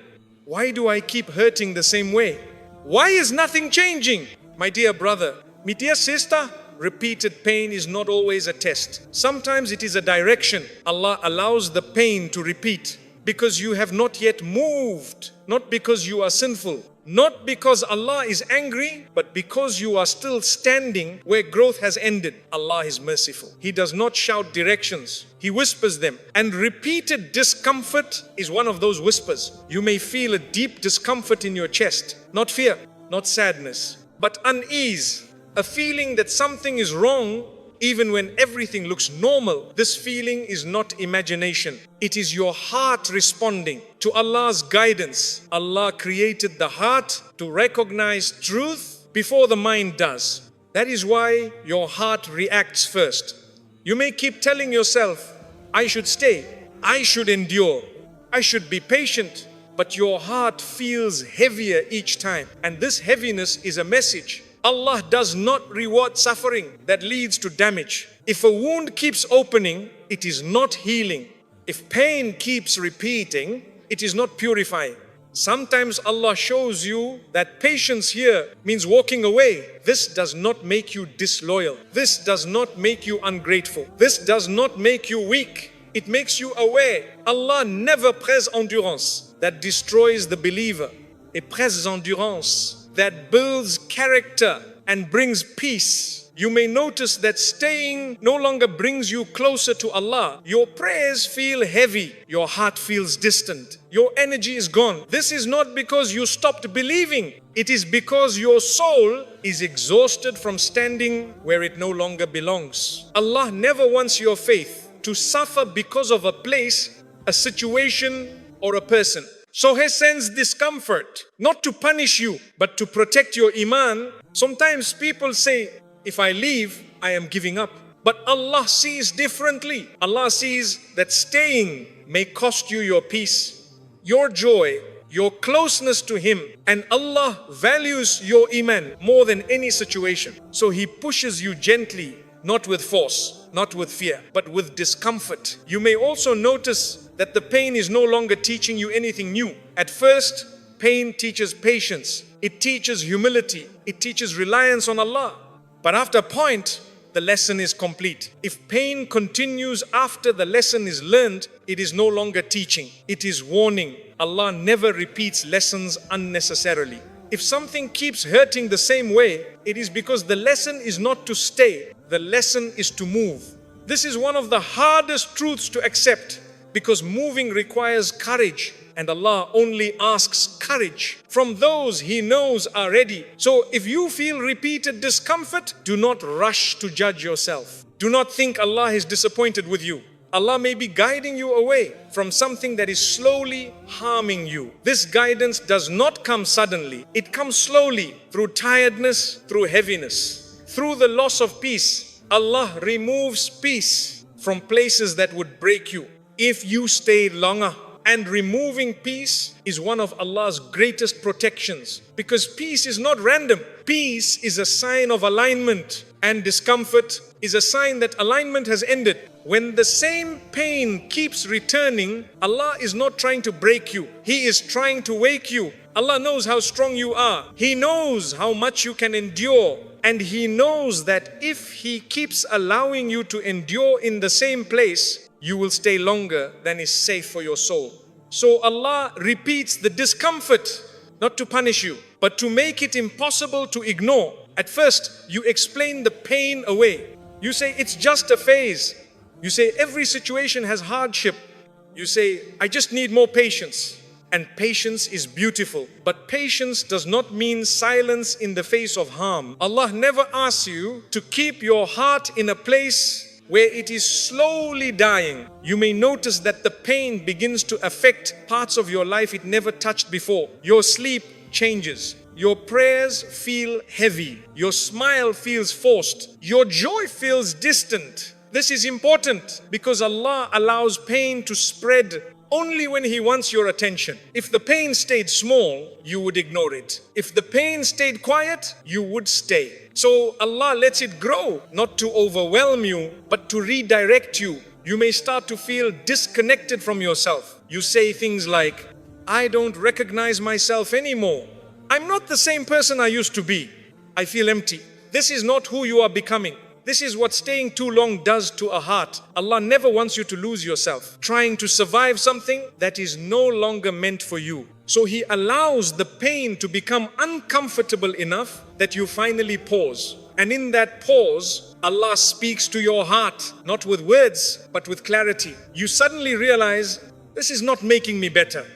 Why do I keep hurting the same way? Why is nothing changing? My dear brother, my dear sister, repeated pain is not always a test. Sometimes it is a direction. Allah allows the pain to repeat because you have not yet moved, not because you are sinful, not because Allah is angry, but because you are still standing where growth has ended. Allah is merciful. He does not shout directions. He whispers them. And repeated discomfort is one of those whispers. You may feel a deep discomfort in your chest, not fear, not sadness, but unease. A feeling that something is wrong even when everything looks normal. This feeling is not imagination. It is your heart responding to Allah's guidance. Allah created the heart to recognize truth before the mind does. That is why your heart reacts first. You may keep telling yourself, I should stay, I should endure, I should be patient, but your heart feels heavier each time. And this heaviness is a message. Allah does not reward suffering that leads to damage. If a wound keeps opening, it is not healing. If pain keeps repeating, it is not purifying. Sometimes Allah shows you that patience here means walking away. This does not make you disloyal. This does not make you ungrateful. This does not make you weak. It makes you aware. Allah never praise endurance that destroys the believer. It praises endurance that builds character and brings peace. You may notice that staying no longer brings you closer to Allah. Your prayers feel heavy. Your heart feels distant. Your energy is gone. This is not because you stopped believing. It is because your soul is exhausted from standing where it no longer belongs. Allah never wants your faith to suffer because of a place, a situation, or a person. So He sends discomfort, not to punish you, but to protect your iman. Sometimes people say, if I leave, I am giving up. But Allah sees differently. Allah sees that staying may cost you your peace, your joy, your closeness to Him. And Allah values your iman more than any situation. So He pushes you gently, not with force, not with fear, but with discomfort. You may also notice that the pain is no longer teaching you anything new. At first, pain teaches patience. It teaches humility. It teaches reliance on Allah. But after a point, the lesson is complete. If pain continues after the lesson is learned, it is no longer teaching. It is warning. Allah never repeats lessons unnecessarily. If something keeps hurting the same way, it is because the lesson is not to stay. The lesson is to move. This is one of the hardest truths to accept, because moving requires courage, and Allah only asks courage from those He knows are ready. So if you feel repeated discomfort, do not rush to judge yourself. Do not think Allah is disappointed with you. Allah may be guiding you away from something that is slowly harming you. This guidance does not come suddenly. It comes slowly, through tiredness, through heaviness, through the loss of peace. Allah removes peace from places that would break you if you stay longer. And removing peace is one of Allah's greatest protections, because peace is not random. Peace is a sign of alignment, and discomfort is a sign that alignment has ended. When the same pain keeps returning, Allah is not trying to break you. He is trying to wake you. Allah knows how strong you are. He knows how much you can endure. And He knows that if He keeps allowing you to endure in the same place, you will stay longer than is safe for your soul. So Allah repeats the discomfort, not to punish you, but to make it impossible to ignore. At first, you explain the pain away. You say, it's just a phase. You say, every situation has hardship. You say, I just need more patience. And patience is beautiful. But patience does not mean silence in the face of harm. Allah never asks you to keep your heart in a place where it is slowly dying. You may notice that the pain begins to affect parts of your life it never touched before. Your sleep changes. Your prayers feel heavy. Your smile feels forced. Your joy feels distant. This is important because Allah allows pain to spread only when He wants your attention. If the pain stayed small, you would ignore it. If the pain stayed quiet, you would stay. So Allah lets it grow, not to overwhelm you, but to redirect you. You may start to feel disconnected from yourself. You say things like, I don't recognize myself anymore. I'm not the same person I used to be. I feel empty. This is not who you are becoming. This is what staying too long does to a heart. Allah never wants you to lose yourself, trying to survive something that is no longer meant for you. So He allows the pain to become uncomfortable enough that you finally pause. And in that pause, Allah speaks to your heart, not with words, but with clarity. You suddenly realize, this is not making me better.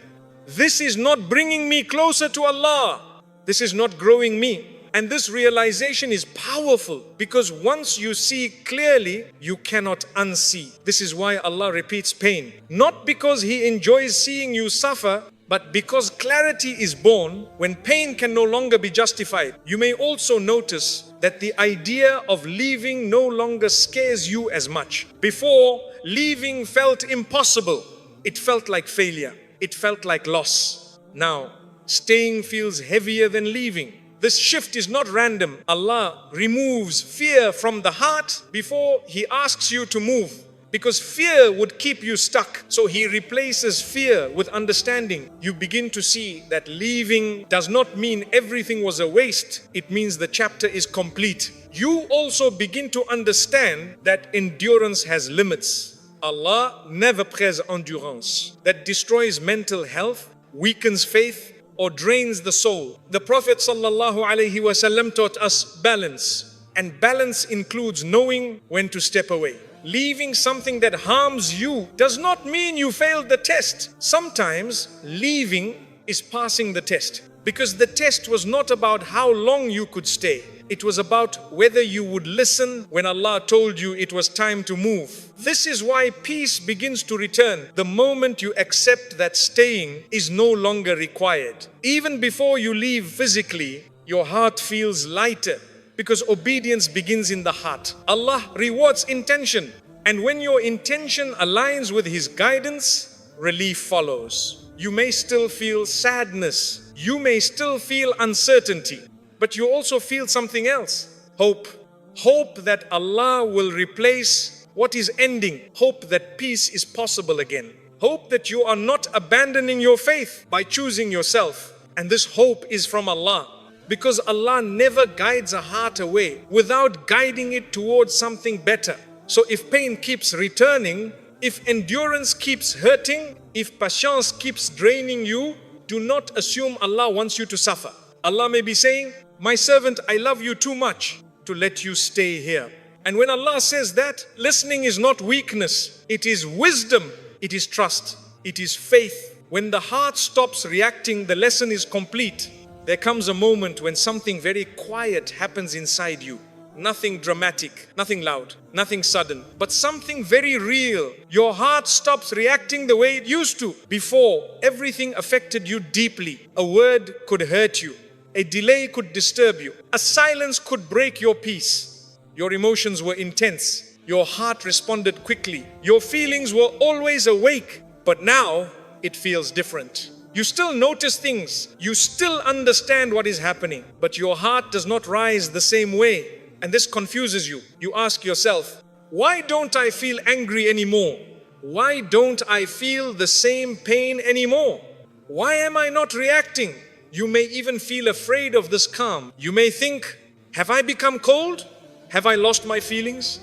This is not bringing me closer to Allah. This is not growing me. And this realization is powerful, because once you see clearly, you cannot unsee. This is why Allah repeats pain. Not because He enjoys seeing you suffer, but because clarity is born when pain can no longer be justified. You may also notice that the idea of leaving no longer scares you as much. Before, leaving felt impossible. It felt like failure. It felt like loss. Now, staying feels heavier than leaving. This shift is not random. Allah removes fear from the heart before He asks you to move, because fear would keep you stuck. So He replaces fear with understanding. You begin to see that leaving does not mean everything was a waste. It means the chapter is complete. You also begin to understand that endurance has limits. Allah never praise endurance. That destroys mental health, weakens faith, or drains the soul. The Prophet ﷺ taught us balance, and balance includes knowing when to step away. Leaving something that harms you does not mean you failed the test. Sometimes leaving is passing the test, because the test was not about how long you could stay. It was about whether you would listen when Allah told you it was time to move. This is why peace begins to return the moment you accept that staying is no longer required. Even before you leave physically, your heart feels lighter, because obedience begins in the heart. Allah rewards intention, and when your intention aligns with His guidance, relief follows. You may still feel sadness, you may still feel uncertainty, but you also feel something else. Hope. Hope that Allah will replace what is ending. Hope that peace is possible again. Hope that you are not abandoning your faith by choosing yourself. And this hope is from Allah, because Allah never guides a heart away without guiding it towards something better. So if pain keeps returning, if endurance keeps hurting, if patience keeps draining you, do not assume Allah wants you to suffer. Allah may be saying, "My servant, I love you too much to let you stay here." And when Allah says that, listening is not weakness, it is wisdom, it is trust, it is faith. When the heart stops reacting, the lesson is complete. There comes a moment when something very quiet happens inside you. Nothing dramatic, nothing loud, nothing sudden, but something very real. Your heart stops reacting the way it used to. Before, everything affected you deeply. A word could hurt you. A delay could disturb you. A silence could break your peace. Your emotions were intense. Your heart responded quickly. Your feelings were always awake. But now, it feels different. You still notice things. You still understand what is happening. But your heart does not rise the same way. And this confuses you. You ask yourself, why don't I feel angry anymore? Why don't I feel the same pain anymore? Why am I not reacting? You may even feel afraid of this calm. You may think, have I become cold? Have I lost my feelings?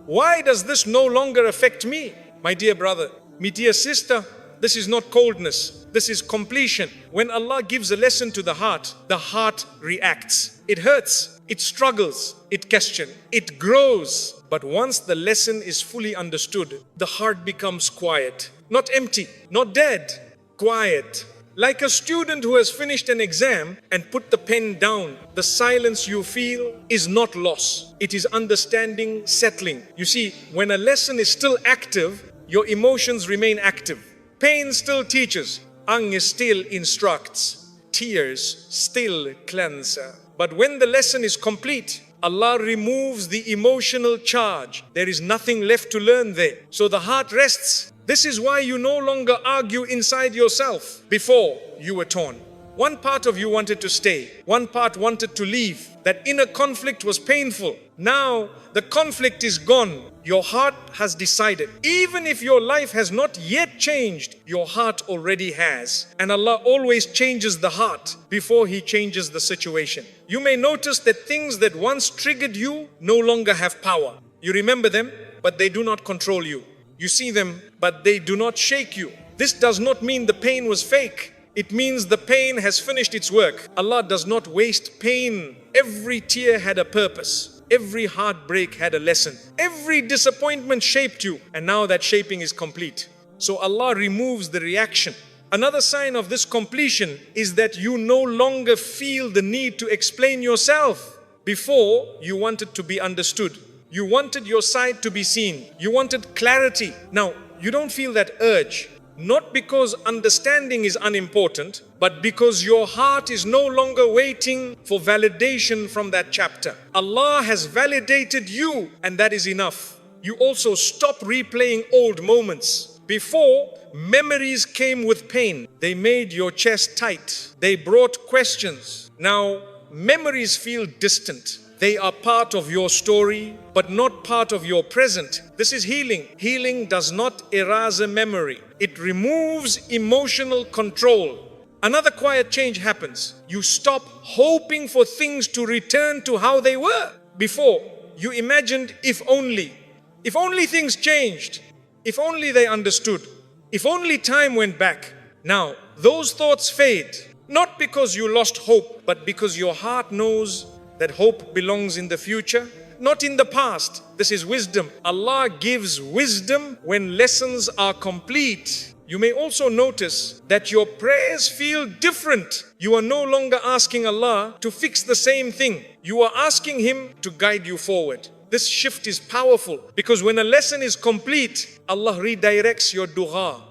Why does this no longer affect me? My dear brother, my dear sister, this is not coldness. This is completion. When Allah gives a lesson to the heart reacts. It hurts, it struggles, it questions, it grows. But once the lesson is fully understood, the heart becomes quiet. Not empty, not dead, quiet. Like a student who has finished an exam and put the pen down, the silence you feel is not loss. It is understanding, settling. You see, when a lesson is still active, your emotions remain active. Pain still teaches. Angst still instructs. Tears still cleanse. But when the lesson is complete, Allah removes the emotional charge. There is nothing left to learn there. So the heart rests. This is why you no longer argue inside yourself. Before, you were torn. One part of you wanted to stay. One part wanted to leave. That inner conflict was painful. Now, the conflict is gone. Your heart has decided. Even if your life has not yet changed, your heart already has. And Allah always changes the heart before He changes the situation. You may notice that things that once triggered you no longer have power. You remember them, but they do not control you. You see them, but they do not shake you. This does not mean the pain was fake. It means the pain has finished its work. Allah does not waste pain. Every tear had a purpose. Every heartbreak had a lesson. Every disappointment shaped you, and now that shaping is complete. So Allah removes the reaction. Another sign of this completion is that you no longer feel the need to explain yourself. Before, you wanted to be understood. You wanted your side to be seen. You wanted clarity. Now, you don't feel that urge. Not because understanding is unimportant, but because your heart is no longer waiting for validation from that chapter. Allah has validated you, and that is enough. You also stop replaying old moments. Before, memories came with pain. They made your chest tight. They brought questions. Now, memories feel distant. They are part of your story, but not part of your present. This is healing. Healing does not erase a memory. It removes emotional control. Another quiet change happens. You stop hoping for things to return to how they were. Before, you imagined if only things changed, if only they understood, if only time went back. Now, those thoughts fade. Not because you lost hope, but because your heart knows that hope belongs in the future, not in the past. This is wisdom. Allah gives wisdom when lessons are complete. You may also notice that your prayers feel different. You are no longer asking Allah to fix the same thing. You are asking Him to guide you forward. This shift is powerful because when a lesson is complete, Allah redirects your dua.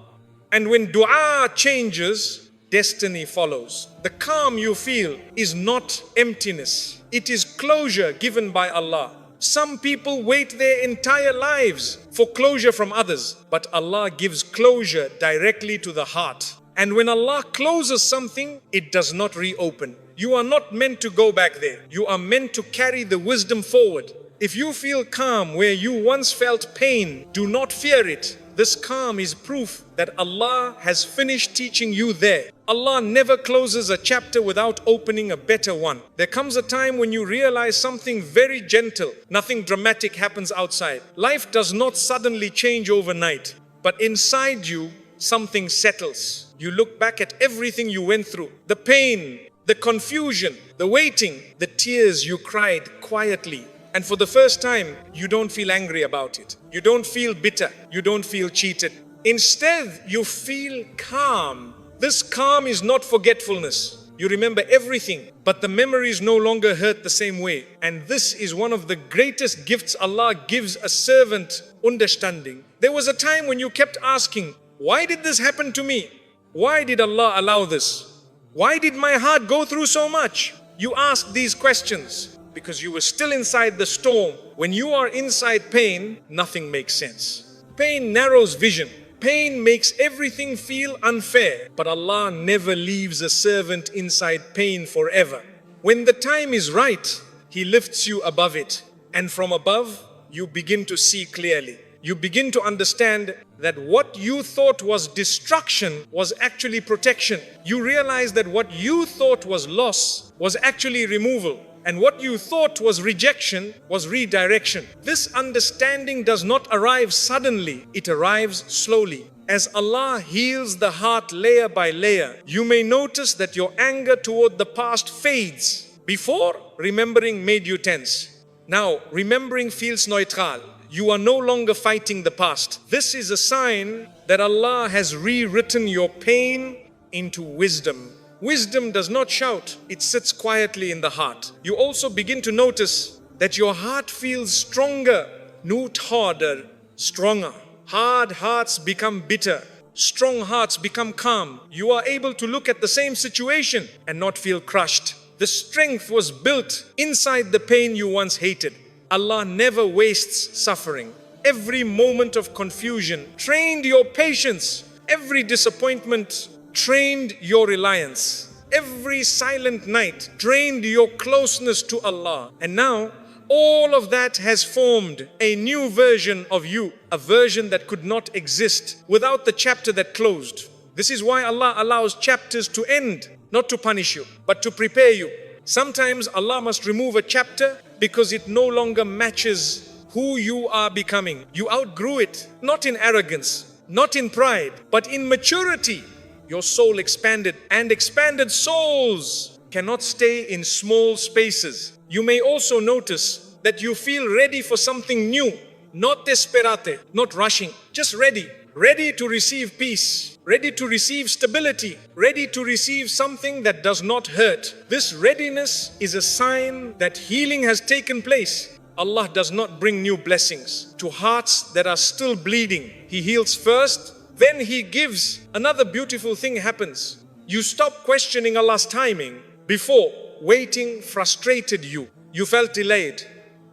And when dua changes, destiny follows. The calm you feel is not emptiness. It is closure given by Allah. Some people wait their entire lives for closure from others, but Allah gives closure directly to the heart. And when Allah closes something, it does not reopen. You are not meant to go back there. You are meant to carry the wisdom forward. If you feel calm where you once felt pain, do not fear it. This calm is proof that Allah has finished teaching you there. Allah never closes a chapter without opening a better one. There comes a time when you realize something very gentle. Nothing dramatic happens outside. Life does not suddenly change overnight. But inside you, something settles. You look back at everything you went through. The pain, the confusion, the waiting, the tears you cried quietly. And for the first time, you don't feel angry about it. You don't feel bitter. You don't feel cheated. Instead, you feel calm. This calm is not forgetfulness. You remember everything, but the memories no longer hurt the same way. And this is one of the greatest gifts Allah gives a servant, understanding. There was a time when you kept asking, why did this happen to me? Why did Allah allow this? Why did my heart go through so much? You asked these questions because you were still inside the storm. When you are inside pain, nothing makes sense. Pain narrows vision. Pain makes everything feel unfair. But Allah never leaves a servant inside pain forever. When the time is right, He lifts you above it. And from above, you begin to see clearly. You begin to understand that what you thought was destruction was actually protection. You realize that what you thought was loss was actually removal. And what you thought was rejection was redirection. This understanding does not arrive suddenly, it arrives slowly. As Allah heals the heart layer by layer, you may notice that your anger toward the past fades. Before, remembering made you tense. Now, remembering feels neutral. You are no longer fighting the past. This is a sign that Allah has rewritten your pain into wisdom. Wisdom does not shout, it sits quietly in the heart. You also begin to notice that your heart feels stronger, not harder, stronger. Hard hearts become bitter, strong hearts become calm. You are able to look at the same situation and not feel crushed. The strength was built inside the pain you once hated. Allah never wastes suffering. Every moment of confusion trained your patience. Every disappointment trained your reliance. Every silent night trained your closeness to Allah. And now, all of that has formed a new version of you, a version that could not exist without the chapter that closed. This is why Allah allows chapters to end, not to punish you, but to prepare you. Sometimes Allah must remove a chapter because it no longer matches who you are becoming. You outgrew it, not in arrogance, not in pride, but in maturity. Your soul expanded, and expanded souls cannot stay in small spaces. You may also notice that you feel ready for something new, not desperate, not rushing, just ready. Ready to receive peace, ready to receive stability, ready to receive something that does not hurt. This readiness is a sign that healing has taken place. Allah does not bring new blessings to hearts that are still bleeding. He heals first, then He gives. Another beautiful thing happens. You stop questioning Allah's timing. Before, waiting frustrated you. You felt delayed.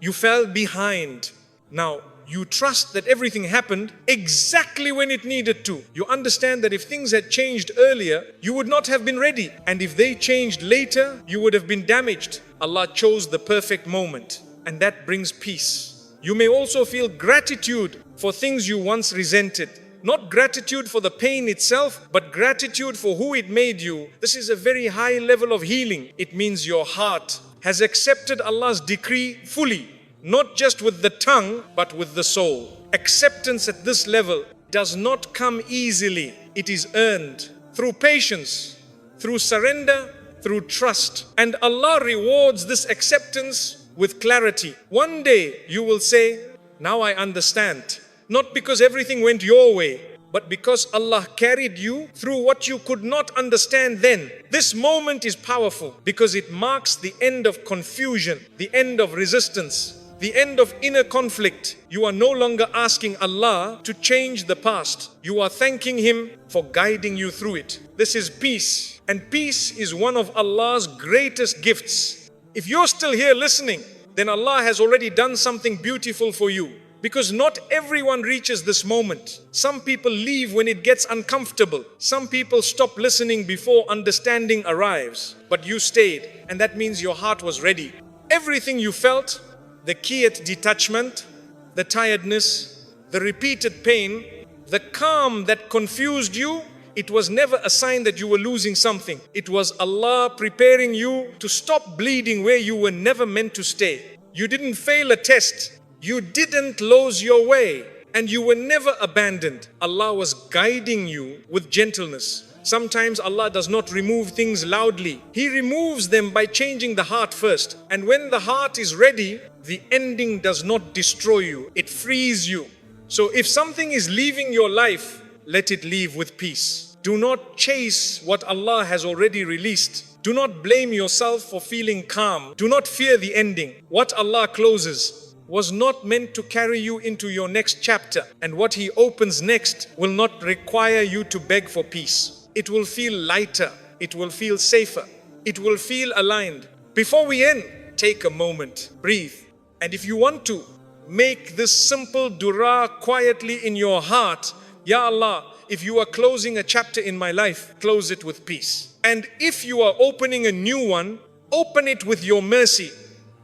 You fell behind. Now, you trust that everything happened exactly when it needed to. You understand that if things had changed earlier, you would not have been ready. And if they changed later, you would have been damaged. Allah chose the perfect moment, and that brings peace. You may also feel gratitude for things you once resented. Not gratitude for the pain itself, but gratitude for who it made you. This is a very high level of healing. It means your heart has accepted Allah's decree fully, not just with the tongue, but with the soul. Acceptance at this level does not come easily. It is earned through patience, through surrender, through trust. And Allah rewards this acceptance with clarity. One day you will say, now I understand. Not because everything went your way, but because Allah carried you through what you could not understand then. This moment is powerful because it marks the end of confusion, the end of resistance, the end of inner conflict. You are no longer asking Allah to change the past. You are thanking Him for guiding you through it. This is peace. And peace is one of Allah's greatest gifts. If you're still here listening, then Allah has already done something beautiful for you. Because not everyone reaches this moment. Some people leave when it gets uncomfortable. Some people stop listening before understanding arrives. But you stayed, and that means your heart was ready. Everything you felt, the key at detachment, the tiredness, the repeated pain, the calm that confused you, it was never a sign that you were losing something. It was Allah preparing you to stop bleeding where you were never meant to stay. You didn't fail a test. You didn't lose your way, and you were never abandoned. Allah was guiding you with gentleness. Sometimes Allah does not remove things loudly. He removes them by changing the heart first. And when the heart is ready, the ending does not destroy you. It frees you. So if something is leaving your life, let it leave with peace. Do not chase what Allah has already released. Do not blame yourself for feeling calm. Do not fear the ending. What Allah closes was not meant to carry you into your next chapter, and what He opens next will not require you to beg for peace. It will feel lighter, it will feel safer, it will feel aligned. Before we end, take a moment, breathe, and if you want to, make this simple dua quietly in your heart. Ya Allah, if you are closing a chapter in my life, close it with peace. And if you are opening a new one, open it with your mercy.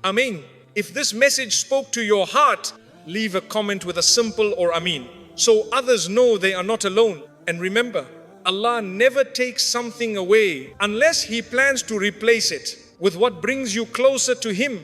Ameen. If this message spoke to your heart, leave a comment with a simple or Ameen, so others know they are not alone. And remember, Allah never takes something away unless He plans to replace it with what brings you closer to Him.